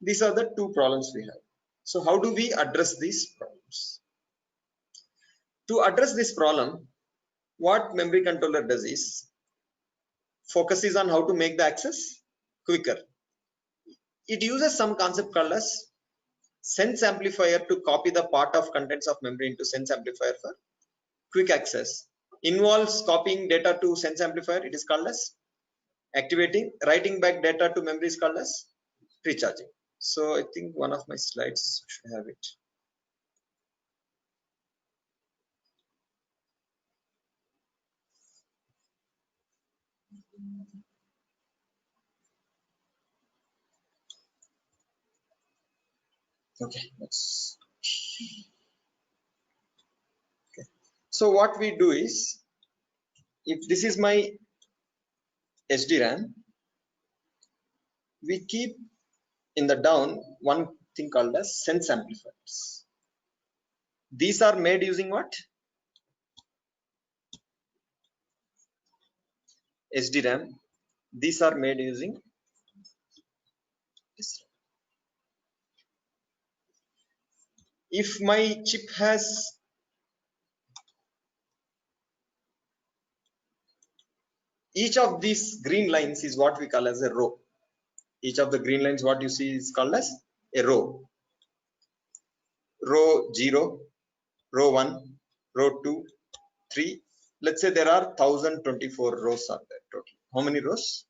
These are the two problems we have. So how do we address these problems? To address this problem, what memory controller does is focuses on how to make the access quicker. It uses some concept called as sense amplifier to copy the part of contents of memory into sense amplifier for quick access. Involves copying data to sense amplifier, it is called as activating. Writing back data to memory is called as recharging. So I think one of my slides should have it. Okay, okay. So what we do is, if this is my SDRAM, we keep in the down one thing called as sense amplifiers. These are made using what? SDRAM. These are made using SRAM. If my chip has each of these green lines is what we call as a row. Each of the green lines, what you see, is called as a row. Row 0, row 1, row 2, 3. Let's say there are 1024 rows are there total. How many rows?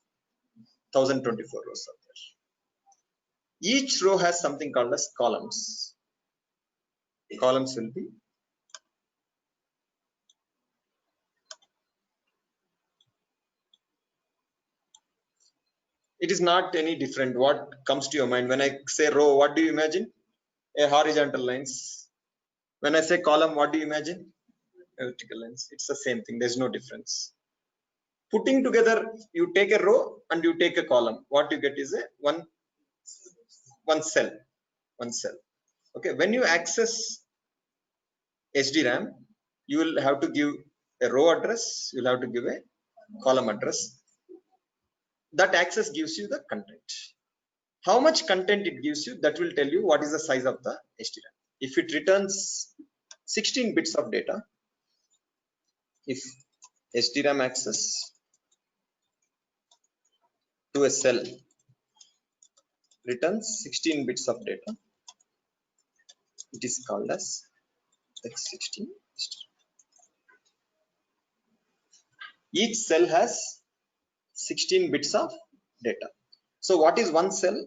1024 rows are there. Each row has something called as columns. Columns will be it is not any different. What comes to your mind when I say row? What do you imagine? A horizontal lines. When I say column, what do you imagine? A vertical lines. It's the same thing. There's no difference. Putting together, you take a row and you take a column. What you get is a one cell. One cell. Okay. When you access SDRAM, you will have to give a row address. You'll have to give a column address. That access gives you the content. How much content it gives you, that will tell you what is the size of the SDRAM. If it returns 16 bits of data, if SDRAM access to a cell returns 16 bits of data, it is called as X16. Each cell has 16 bits of data. So what is one cell?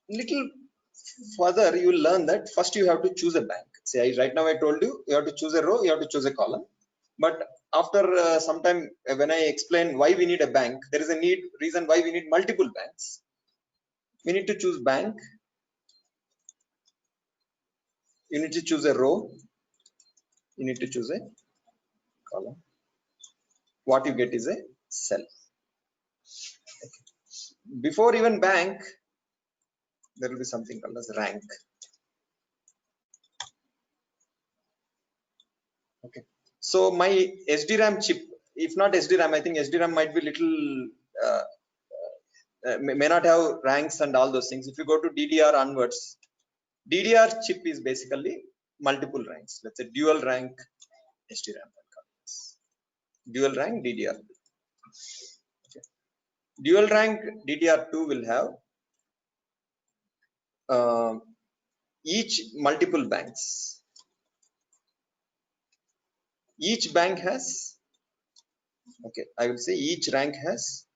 Little further, you will learn that first you have to choose a bank. Say right now I told you, you have to choose a row, you have to choose a column. But after some time, when I explain why we need a bank, there is a reason why we need multiple banks. We need to choose bank. You need to choose a row. You need to choose a column. What you get is a cell. Okay. Before even bank, there will be something called as rank. Okay. So my SDRAM chip, if not SDRAM, I think SDRAM might be little may not have ranks and all those things. If you go to DDR onwards, DDR chip is basically multiple ranks. Let's say dual rank SDRAM. Dual rank DDR. Okay. Dual rank DDR2 will have each multiple banks. Each bank has, okay, I will say each rank has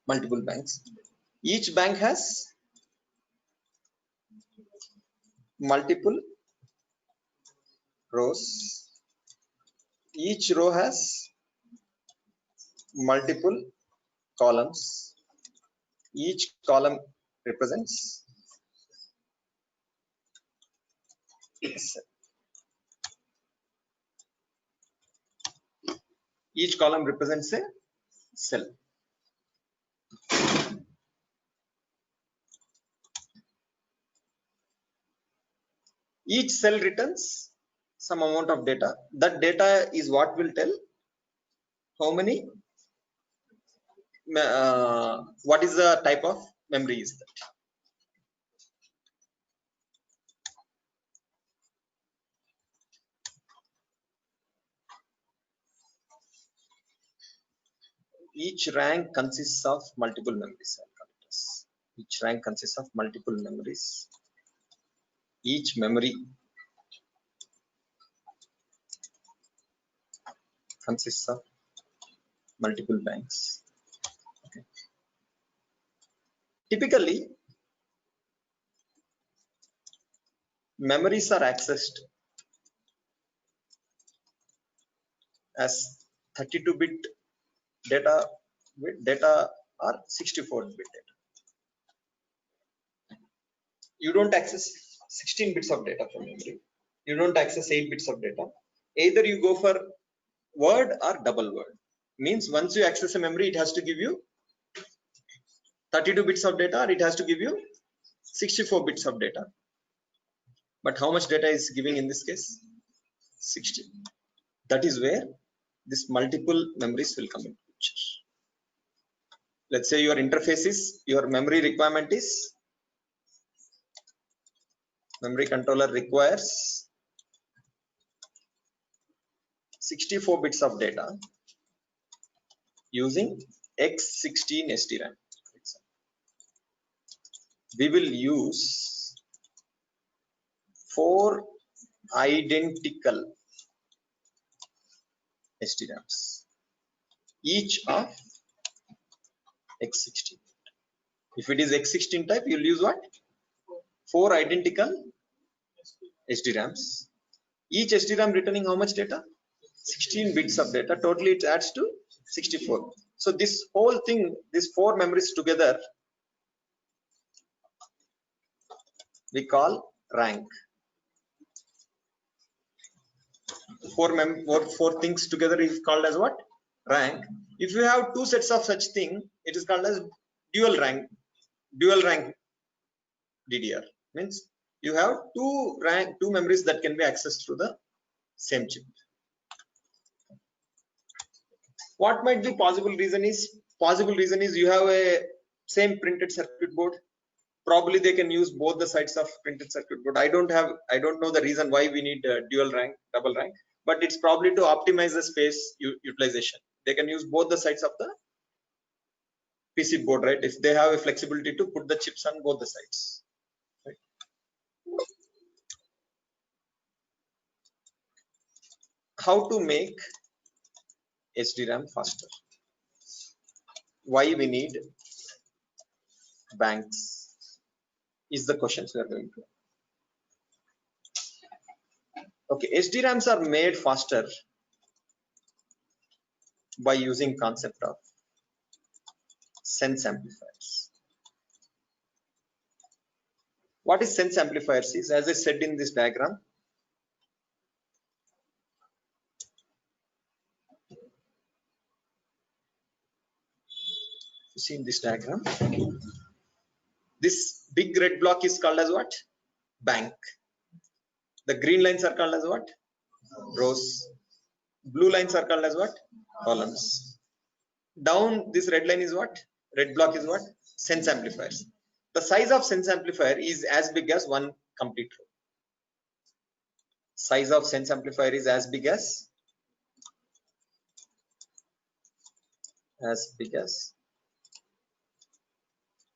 multiple banks. Each bank has multiple rows. Each row has multiple columns. Each column represents a cell. Each column represents a cell. Each cell returns some amount of data. That data is what will tell how many, what is the type of memory is that. Each rank consists of multiple memories. Each rank consists of multiple memories. Each memory consists of multiple banks. Okay. Typically, memories are accessed as 32-bit data are 64-bit data. You don't access 16 bits of data from memory. You don't access 8 bits of data. Either you go for word or double word. Means once you access a memory, it has to give you 32 bits of data, or it has to give you 64 bits of data. But how much data is giving in this case? 60. That is where this multiple memories will come into picture. Let's say your interface is, your memory requirement is, memory controller requires 64 bits of data using X16 SDRAM. We will use 4 identical SDRAMs, each of X16. If it is X16 type, you will use what? 4 identical SDRAMs. Each SDRAM returning how much data? 16 bits of data. Totally it adds to 64. So this whole thing, these 4 memories together, we call rank. 4 things together is called as what? Rank. If you have 2 sets of such thing, it is called as dual rank DDR. Means you have 2 memories that can be accessed through the same chip. What might be possible reason is you have a same printed circuit board. Probably they can use both the sides of printed circuit board. I don't know the reason why we need dual rank, double rank, but it's probably to optimize the space utilization. They can use both the sides of the PC board, right? If they have a flexibility to put the chips on both the sides. Right? How to make SDRAM faster? Why we need banks is the questions we are going to. Okay, SDRAMs are made faster by using concept of sense amplifiers. What is sense amplifiers is, as I said in this diagram, you see in this diagram, this big red block is called as what? Bank. The green lines are called as what? Rows. Blue lines are called as what? Columns. Down this red line is what? Red block is what? Sense amplifiers. The size of sense amplifier is as big as one complete row. Size of sense amplifier is as big as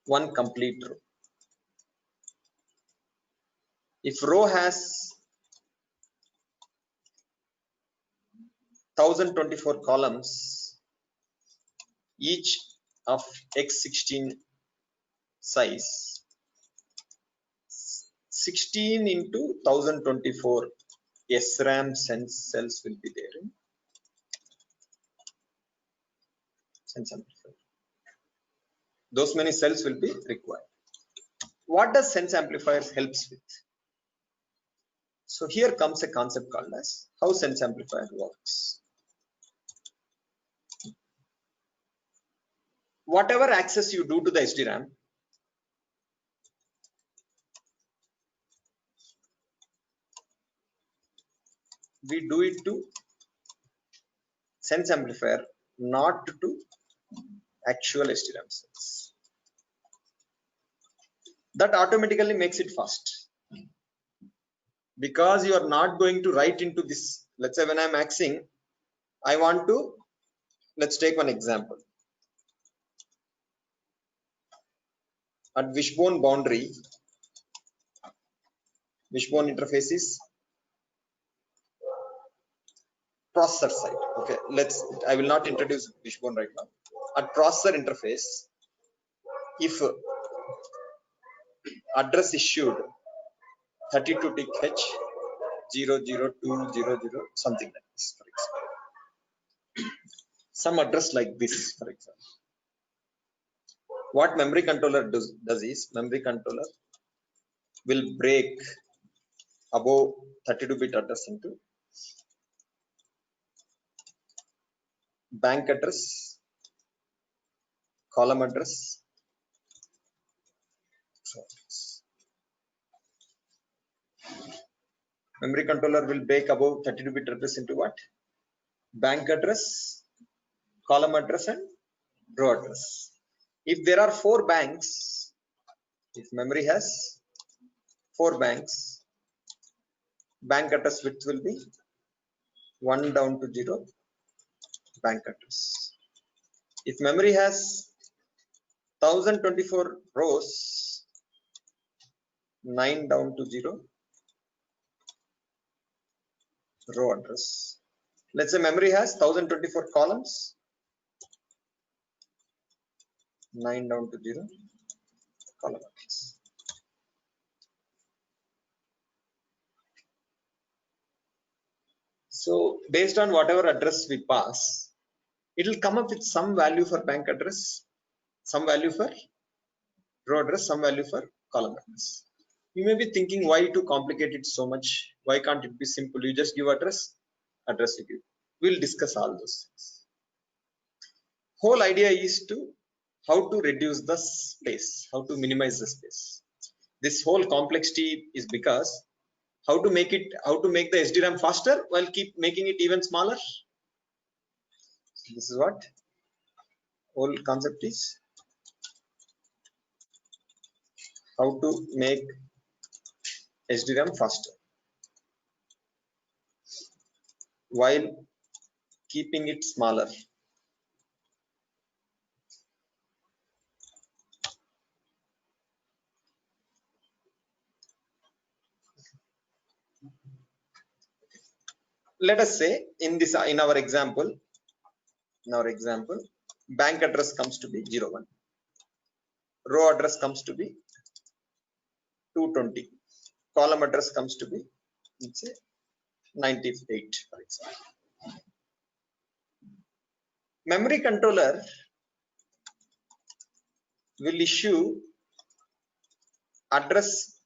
one complete row. If row has 1024 columns, each of X16 size, 16 into 1024 SRAM sense cells will be there in sense amplifier. Those many cells will be required. What does sense amplifiers helps with? So here comes a concept called as how sense amplifier works. Whatever access you do to the SDRAM, we do it to sense amplifier, not to actual SDRAM cells. That automatically makes it fast, because you are not going to write into this. Let's say when I'm axing, I want to, let's take one example. At wishbone boundary, wishbone interface is processor side. Okay, I will not introduce wishbone right now. At processor interface, if address issued 32 tick H 00200 something like this, for example. some address like this, for example. What memory controller does is, memory controller will break above 32-bit address into bank address, column address, memory controller will break above 32-bit address into what? Bank address, column address, and row address. If there are 4 banks, if memory has 4 banks, bank address width will be 1 down to 0 bank address. If memory has 1024 rows, 9 down to 0 row address. Let's say memory has 1024 columns, 9 down to 0 column address. So based on whatever address we pass, it will come up with some value for bank address, some value for row address, some value for column address. You may be thinking, why to complicate it so much? Why can't it be simple? You just give address, address you give. We'll discuss all those things. Whole idea is to how to reduce the space, how to minimize the space. This whole complexity is because how to make the SDRAM faster while keep making it even smaller. This is what whole concept is. How to make SDRAM faster while keeping it smaller. Let us say in our example, bank address comes to be 01, row address comes to be 220, column address comes to be, let's say, 98, for example. Memory controller will issue address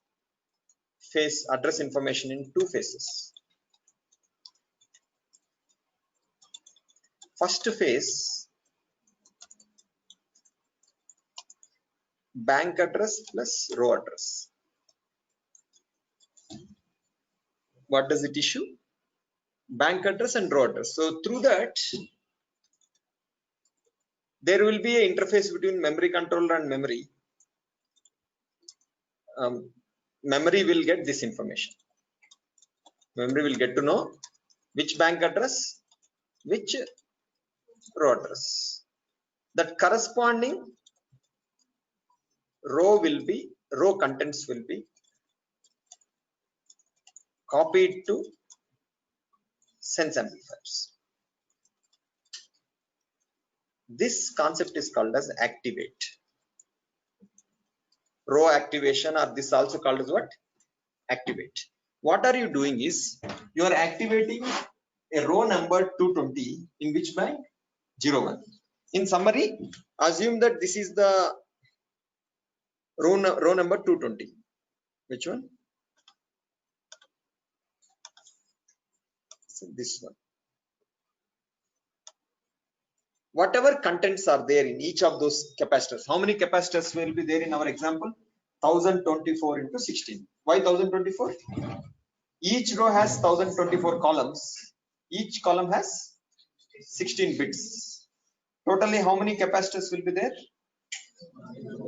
information in 2 phases. First phase, bank address plus row address. What does it issue? Bank address and row address. So through that, there will be an interface between memory controller and memory. Memory will get this information. Memory will get to know which bank address, which row address. That corresponding row contents will be copied to sense amplifiers. This concept is called as activate. Row activation, or this also called as what? Activate. What are you doing is, you are activating a row number 220 in which bank? 01. In summary, assume that this is the row number 220. Which one? So this one. Whatever contents are there in each of those capacitors, how many capacitors will be there in our example? 1024 into 16. Why 1024? Each row has 1024 columns. Each column has 16 bits. Totally, how many capacitors will be there?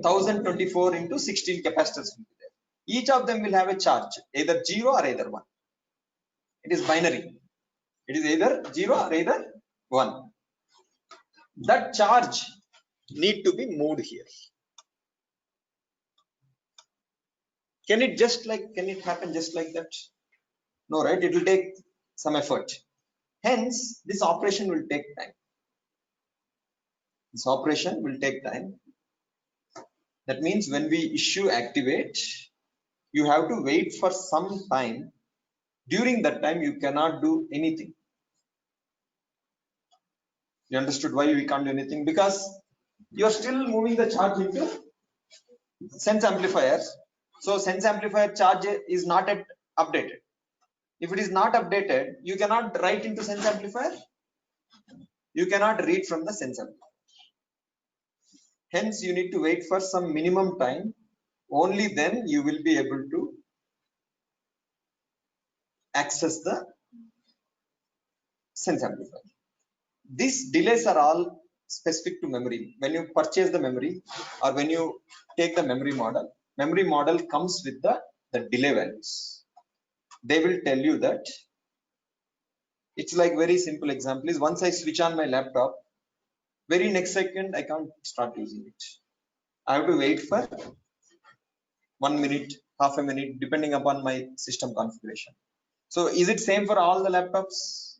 1024 into 16 capacitors will be there. Each of them will have a charge, either 0 or either 1. It is binary. It is either 0 or either 1. That charge need to be moved here. Can it happen just like that? No, right? It will take some effort. Hence, this operation will take time. This operation will take time. That means when we issue activate, you have to wait for some time. During that time, you cannot do anything. You understood why we can't do anything? Because you are still moving the charge into sense amplifier. So sense amplifier charge is not yet updated. If it is not updated, you cannot write into sense amplifier. You cannot read from the sense amplifier. Hence, you need to wait for some minimum time. Only then you will be able to access the sense amplifier. These delays are all specific to memory. When you purchase the memory or when you take the memory model comes with the delay values. They will tell you that. It's like very simple example is once I switch on my laptop, very next second I can't start using it. I have to wait for 1 minute, half a minute, depending upon my system configuration. So is it same for all the laptops?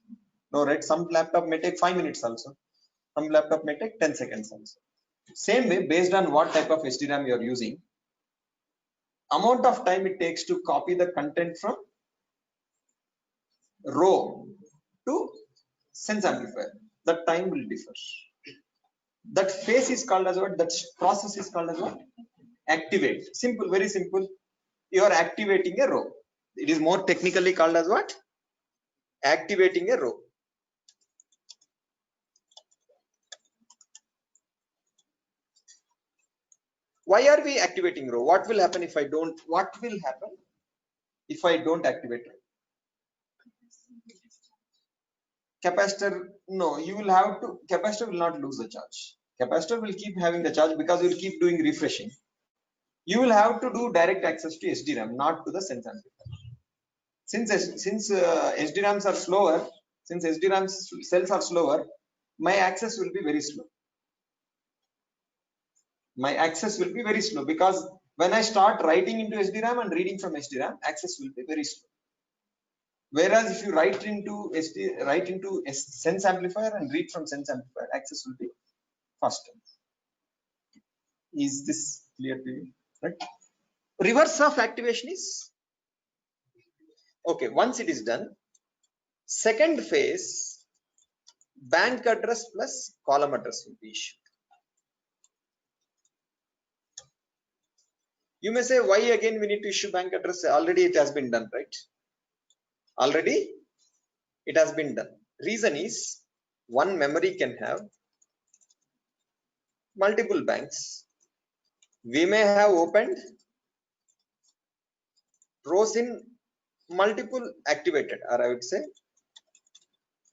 No, right? Some laptop may take 5 minutes also. Some laptop may take 10 seconds also. Same way, based on what type of SDRAM you are using, amount of time it takes to copy the content from row to sense amplifier, that time will differ. That phase is called as what? That process is called as what? Activate. Simple, very simple. You are activating a row. It is more technically called as what? Activating a row. Why are we activating row? What will happen if I don't? What will happen if I don't activate row? Capacitor, no, you will have to, capacitor will not lose the charge. Capacitor will keep having the charge because you will keep doing refreshing. You will have to do direct access to SDRAM, not to the sense amplifier. Since SDRAMs are slower, since SDRAM cells are slower, my access will be very slow. My access will be very slow because when I start writing into SDRAM and reading from SDRAM, access will be very slow. Whereas if you write into sense amplifier and read from sense amplifier, access will be faster. Is this clear to you? Right? Reverse of activation is okay. Once it is done, second phase, bank address plus column address will be issued. You may say, why again we need to issue bank address? Already it has been done, right? Already it has been done. Reason is one memory can have multiple banks. We may have opened rows in multiple activated, or I would say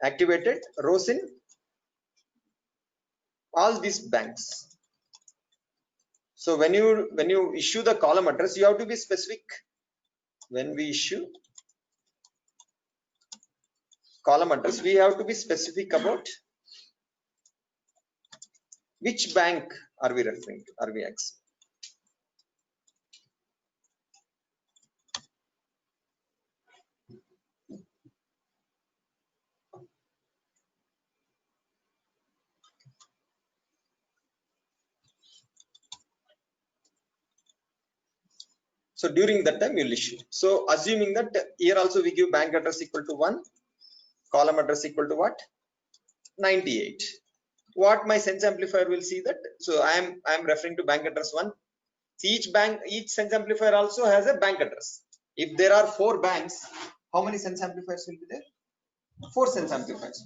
activated rows in all these banks. So when you issue the column address, you have to be specific. When we issue column address, we have to be specific about which bank are we referring to, are we accessing. So during that time you'll issue. So assuming that here also we give bank address equal to 1, column address equal to what? 98. What my sense amplifier will see that. So I am referring to bank address 1. Each sense amplifier also has a bank address. If there are 4 banks, how many sense amplifiers will be there? 4 sense amplifiers.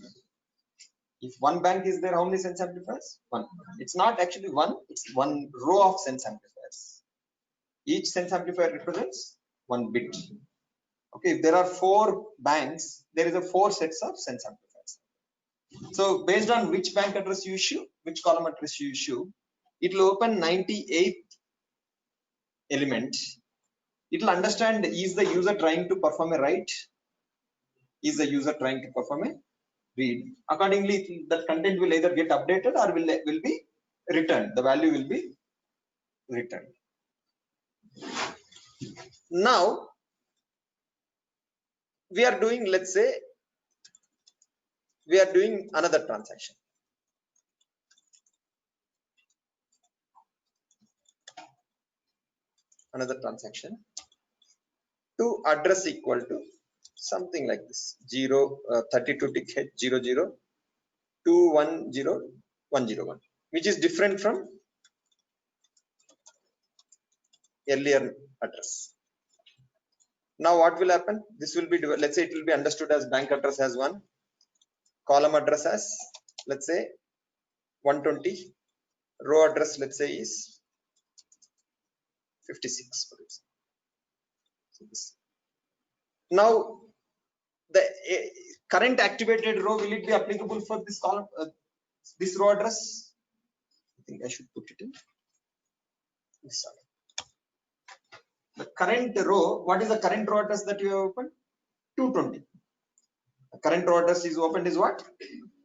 If one bank is there, how many sense amplifiers? 1. It's not actually 1, it's one row of sense amplifiers. Each sense amplifier represents 1 bit. Okay, if there are 4 banks, there is a 4 sets of sense amplifiers. So based on which bank address you issue, which column address you issue, it will open 98th element. It will understand, is the user trying to perform a write? Is the user trying to perform a read? Accordingly, that content will either get updated or will be returned. The value will be returned. Now we are doing, let's say, we are doing another transaction. Another transaction to address equal to something like this 32 tick 00 210101, which is different from earlier address. Now what will happen? This will be, let's say it will be understood as bank address as 1, column address as, let's say 120, row address, let's say is 56, for example. So this. Now the current activated row, will it be applicable for this column, this row address? I think I should put it in this side. The current row, what is the current row address that you have opened? 220. The current row address is opened is what?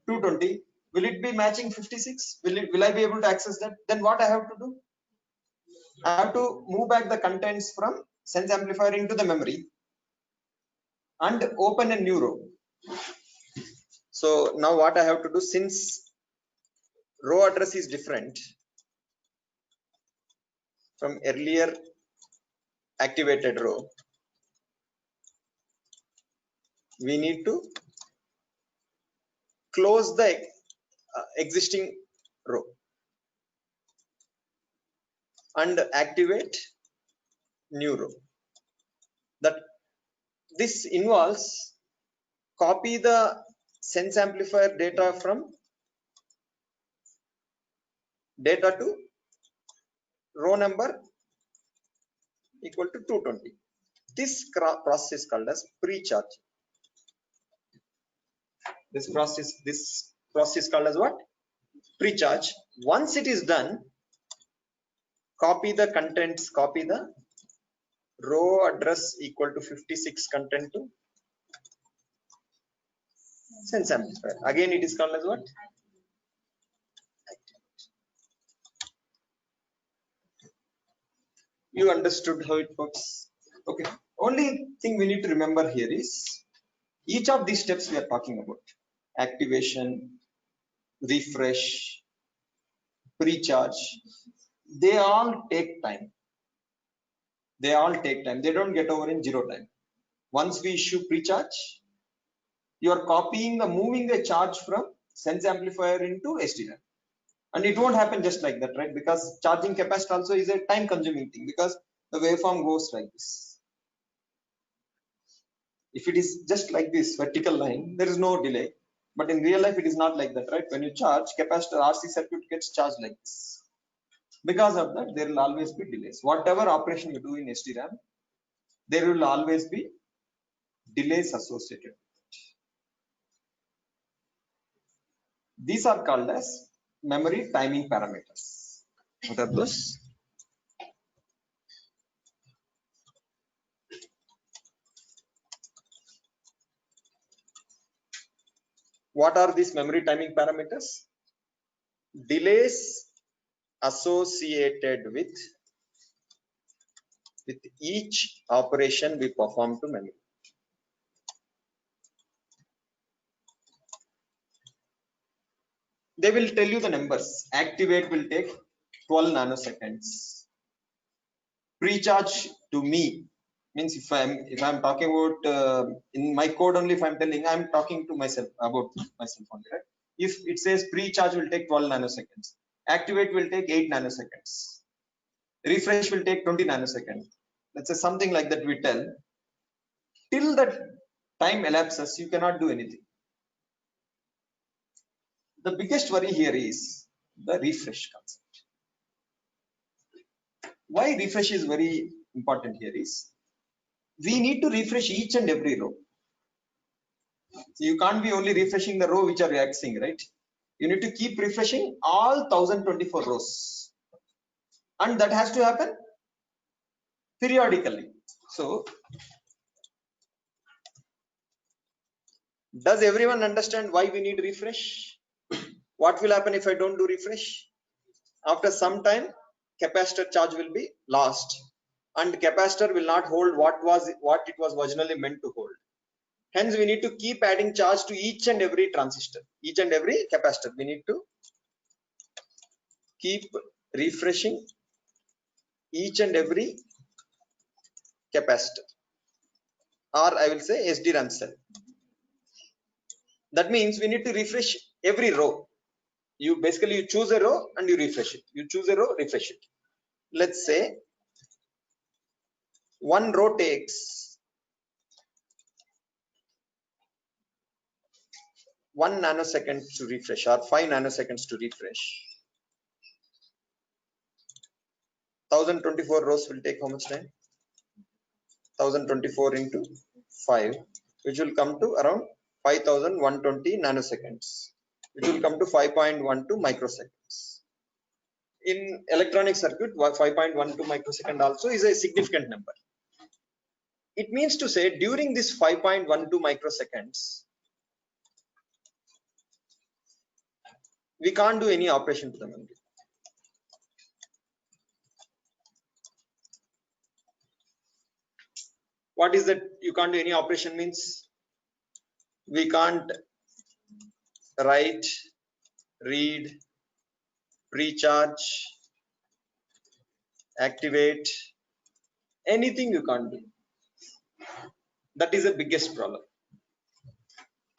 220. Will it be matching 56? Will I be able to access that? Then what I have to do? I have to move back the contents from sense amplifier into the memory and open a new row. So now what I have to do, since row address is different from earlier activated row, we need to close the existing row and activate new row. That this involves copy the sense amplifier data from data to row number equal to 220. This process is called as pre-charge. This process is called as what? Pre-charge. Once it is done, copy the contents, copy the row address equal to 56 content to sense amplifier. Again, it is called as what? You understood how it works? Okay. Only thing we need to remember here is each of these steps we are talking about: activation, refresh, pre-charge. They all take time. They all take time. They don't get over in 0 time. Once we issue pre-charge, you are copying the moving the charge from sense amplifier into SDRAM. And it won't happen just like that, right? Because charging capacitor also is a time consuming thing, because the waveform goes like this. If it is just like this vertical line, there is no delay. But in real life, it is not like that, right? When you charge, capacitor RC circuit gets charged like this. Because of that, there will always be delays. Whatever operation you do in SDRAM, there will always be delays associated. These are called as memory timing parameters. What are those? What are these memory timing parameters? Delays associated with each operation we perform to memory. They will tell you the numbers. Activate will take 12 nanoseconds. Pre-charge to me means if I'm talking about in my code only, if I'm telling, I'm talking to myself about myself only, right? If it says pre-charge will take 12 nanoseconds, activate will take 8 nanoseconds, refresh will take 20 nanoseconds. Let's say something like that we tell. Till that time elapses, you cannot do anything. The biggest worry here is the refresh concept. Why refresh is very important here is, we need to refresh each and every row. So you can't be only refreshing the row which are reacting, right? You need to keep refreshing all 1024 rows, and that has to happen periodically. So does everyone understand why we need refresh? What will happen if I don't do refresh? After some time, capacitor charge will be lost, and capacitor will not hold what it was originally meant to hold. Hence, we need to keep adding charge to each and every transistor, each and every capacitor. We need to keep refreshing each and every capacitor, or I will say SDRAM cell. That means we need to refresh every row. You basically choose a row and you refresh it. You choose a row, refresh it. Let's say one row takes 1 nanosecond to refresh or 5 nanoseconds to refresh. 1024 rows will take how much time? 1024 into 5, which will come to around 5120 nanoseconds, which will come to 5.12 microseconds. In electronic circuit, 5.12 microsecond also is a significant number. It means to say during this 5.12 microseconds, we can't do any operation to the memory. What is that? You can't do any operation means we can't write, read, recharge, activate, anything you can't do. That is the biggest problem.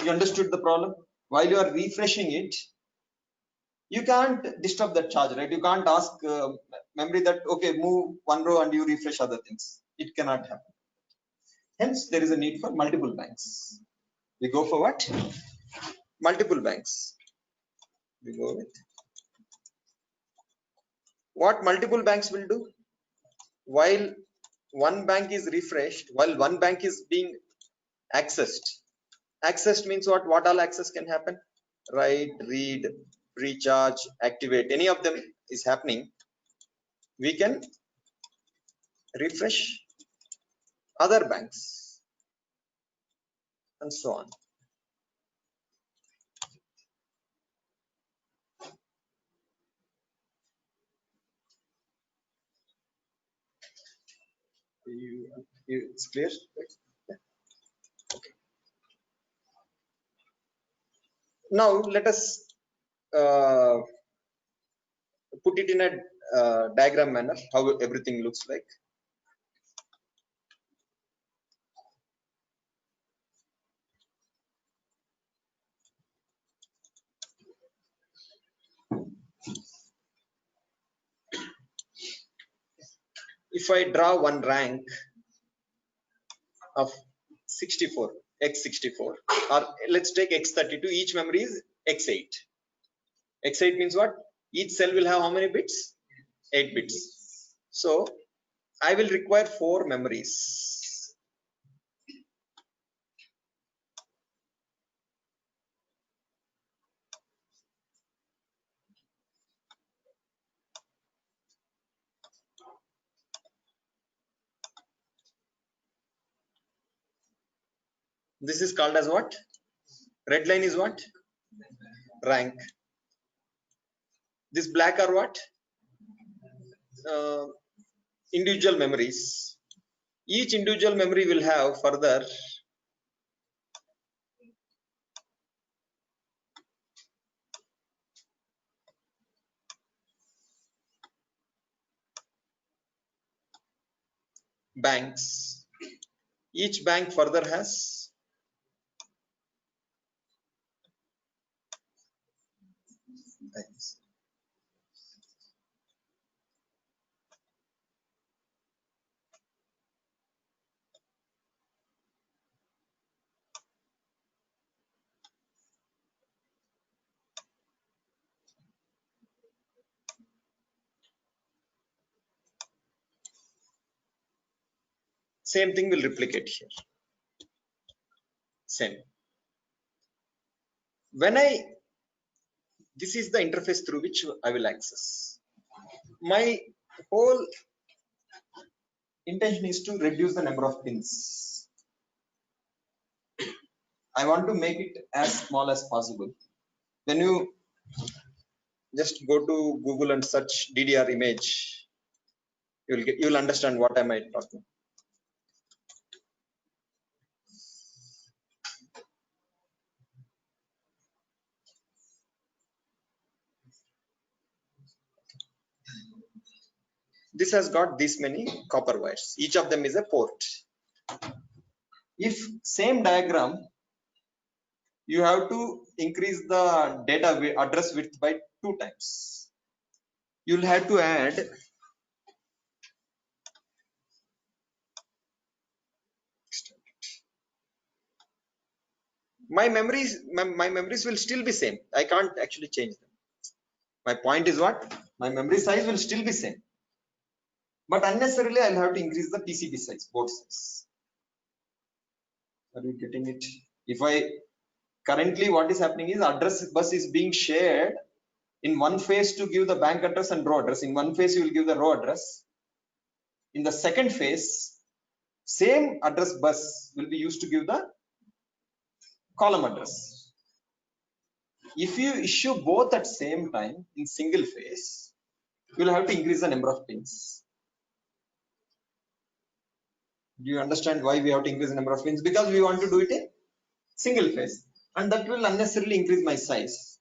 You understood the problem? While you are refreshing it, you can't disturb that charge, right? You can't ask memory that, okay, move one row and you refresh other things. It cannot happen. Hence, there is a need for multiple banks. We go for what? Multiple banks. We go with what multiple banks will do. While one bank is refreshed, while one bank is being accessed. Accessed means what? What all access can happen? Write, read, recharge, activate. Any of them is happening. We can refresh other banks and so on. It's clear? Yeah. Okay. Now let us put it in a diagram manner, how everything looks like. If I draw one rank of 64, x64, or let's take x32, each memory is x8. x8 means what? Each cell will have how many bits? 8 bits. So I will require 4 memories. This is called as what? Red line is what? Rank. This black are what? Individual memories. Each individual memory will have further banks. Each bank further has banks. Same thing will replicate here. Same. This is the interface through which I will access. My whole intention is to reduce the number of pins. I want to make it as small as possible. When you just go to Google and search DDR image, you'll understand what am I talking. This has got this many copper wires. Each of them is a port. If same diagram you have to increase the data address width by 2 times. You'll have to add my memories will still be same. I can't actually change them. My point is what? My memory size will still be same. But unnecessarily I'll have to increase the PCB size, board size. Are you getting it? If I currently what is happening is address bus is being shared in one phase to give the bank address and row address. In one phase you will give the row address. In the second phase, same address bus will be used to give the column address. If you issue both at same time in single phase, you will have to increase the number of pins. Do you understand why we have to increase the number of pins? Because we want to do it in single phase, and that will unnecessarily increase my size,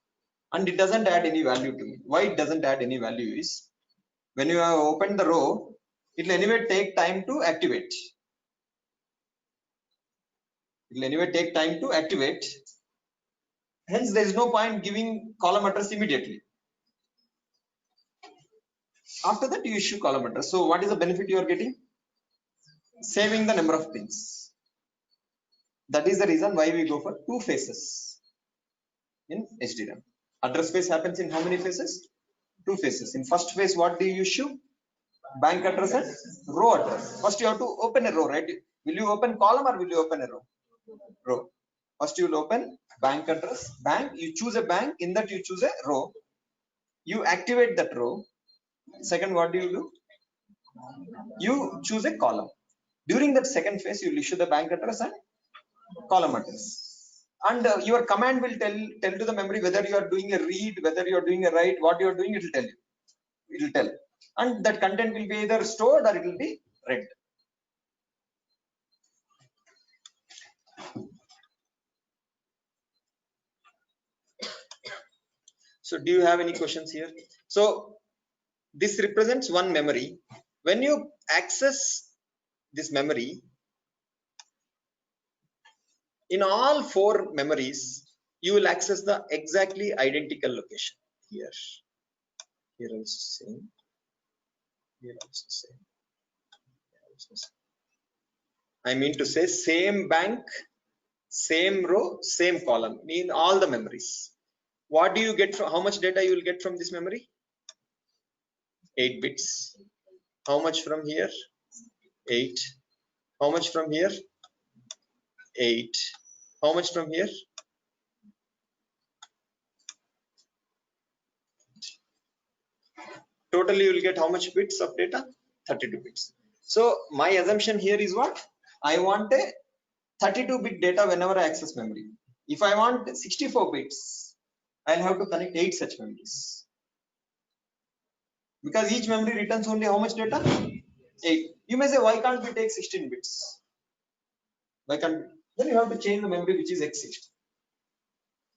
and it doesn't add any value to me. Why it doesn't add any value is, when you have opened the row, it will anyway take time to activate. It will anyway take time to activate. Hence, there is no point giving column address immediately. After that, you issue column address. So, what is the benefit you are getting? Saving the number of pins. That is the reason why we go for 2 phases in HDRAM. Address phase happens in how many phases? 2 phases. In first phase, what do you issue? Bank address and row address. First, you have to open a row, right? Will you open column or will you open a row? Row. First, you will open bank address. Bank, you choose a bank. In that, you choose a row. You activate that row. Second, what do? You choose a column. During that second phase, you will issue the bank address and column address. And your command will tell to the memory whether you are doing a read, whether you are doing a write, what you are doing, it will tell you. It will tell. And that content will be either stored or it will be read. So do you have any questions here? So this represents one memory. When you access this memory, in all 4 memories, you will access the exactly identical location. Here also same, here also same, here also same. I mean to say same bank, same row, same column in all the memories. What do you get from, how much data you will get from this memory? 8 bits. How much from here? 8. How much from here? 8. How much from here? Totally you will get how much bits of data? 32 bits. So my assumption here is what? I want a 32-bit data whenever I access memory. If I want 64 bits, I'll have to connect 8 such memories. Because each memory returns only how much data? 8. You may say, why can't we take 16 bits? Why can't we? Then you have to change the memory which is x16.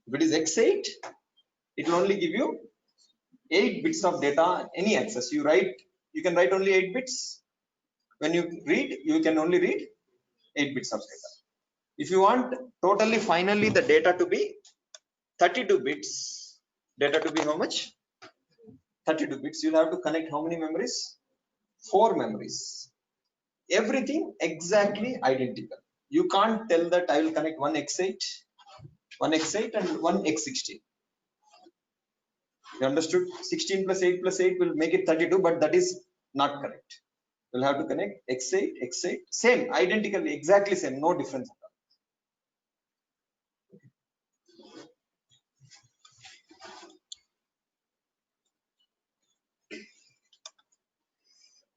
If it is x8, it will only give you 8 bits of data, any access. You can write only 8 bits. When you read, you can only read 8 bits of data. If you want totally finally the data to be 32 bits, data to be how much? 32 bits, you'll have to connect how many memories? 4 memories. Everything exactly identical. You can't tell that I will connect one x8 and one x16. You understood? 16 plus 8 plus 8 will make it 32, but that is not correct. You'll have to connect x8, same, identically, exactly same, no difference.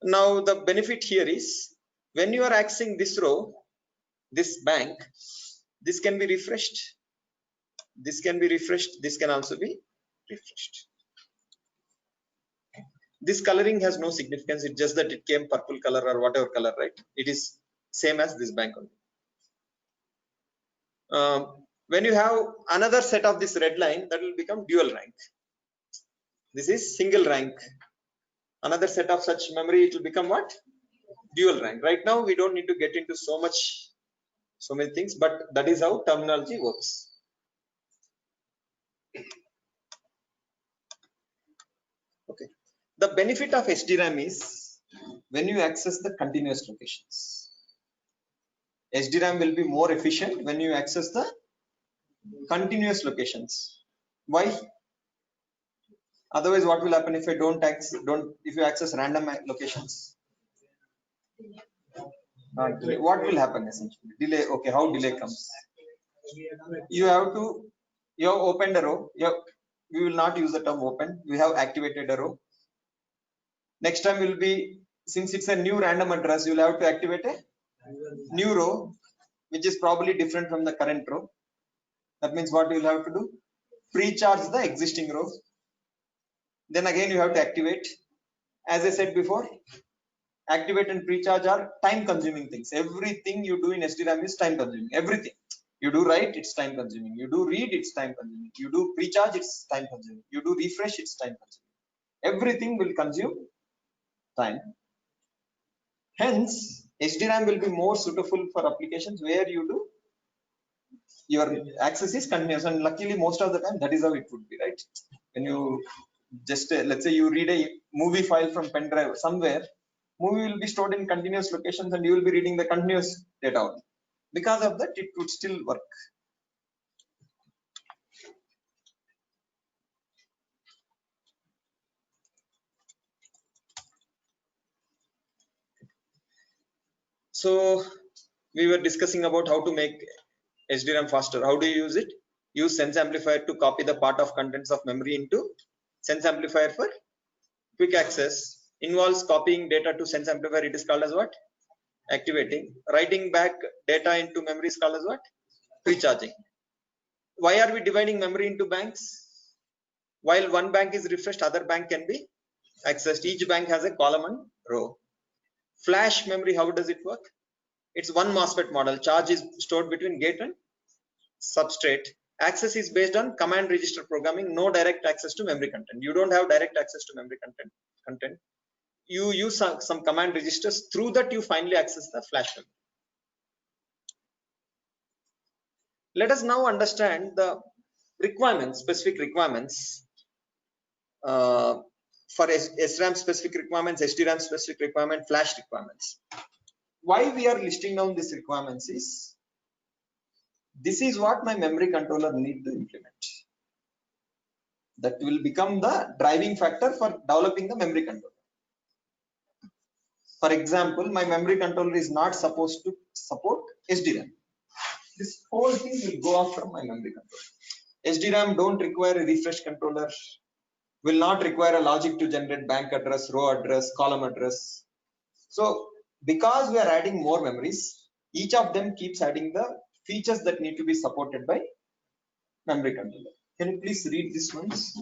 Now the benefit here is, when you are accessing this row, this bank, this can be refreshed. This can be refreshed. This can also be refreshed. This coloring has no significance. It's just that it came purple color or whatever color, right? It is same as this bank only. When you have another set of this red line, that will become dual rank. This is single rank. Another set of such memory, it will become what? Dual rank. Right now, we don't need to get into so many things, but that is how terminology works. Okay. The benefit of SDRAM is when you access the continuous locations. SDRAM will be more efficient when you access the continuous locations. Why? Otherwise, what will happen if I if you access random locations? What will happen essentially? Delay. Okay, how delay comes? You have opened a row. We will not use the term open. We have activated a row. Next time will be, since it's a new random address, you'll have to activate a new row, which is probably different from the current row. That means what you'll have to do? Pre-charge the existing row. Then again you have to activate. As I said before, activate and pre-charge are time-consuming things. Everything you do in SDRAM is time-consuming. Everything. You do write, it's time-consuming. You do read, it's time-consuming. You do pre-charge, it's time-consuming. You do refresh, it's time-consuming. Everything will consume time. Hence, SDRAM will be more suitable for applications where you do your access is continuous, and luckily most of the time that is how it would be, right? When you just let's say you read a movie file from pen drive somewhere, movie will be stored in continuous locations and you will be reading the continuous data. Because of that, it would still work. So we were discussing about how to make SDRAM faster. How do you use it? Use sense amplifier to copy the part of contents of memory into sense amplifier for quick access. Involves copying data to sense amplifier. It is called as what? Activating. Writing back data into memory is called as what? Pre-charging. Why are we dividing memory into banks? While one bank is refreshed, other bank can be accessed. Each bank has a column and row. Flash memory, how does it work? It's one MOSFET model. Charge is stored between gate and substrate. Access is based on command register programming. No direct access to memory content. You don't have direct access to memory content. You use some command registers. Through that, you finally access the flash memory. Let us now understand the requirements, specific requirements for SRAM specific requirements, SDRAM specific requirement, flash requirements. Why we are listing down these requirements is, this is what my memory controller need to implement. That will become the driving factor for developing the memory controller. For example, my memory controller is not supposed to support SDRAM. This whole thing will go off from my memory controller. SDRAM don't require a refresh controller, will not require a logic to generate bank address, row address, column address. So because we are adding more memories, each of them keeps adding the features that need to be supported by memory controller. Can you please read this once?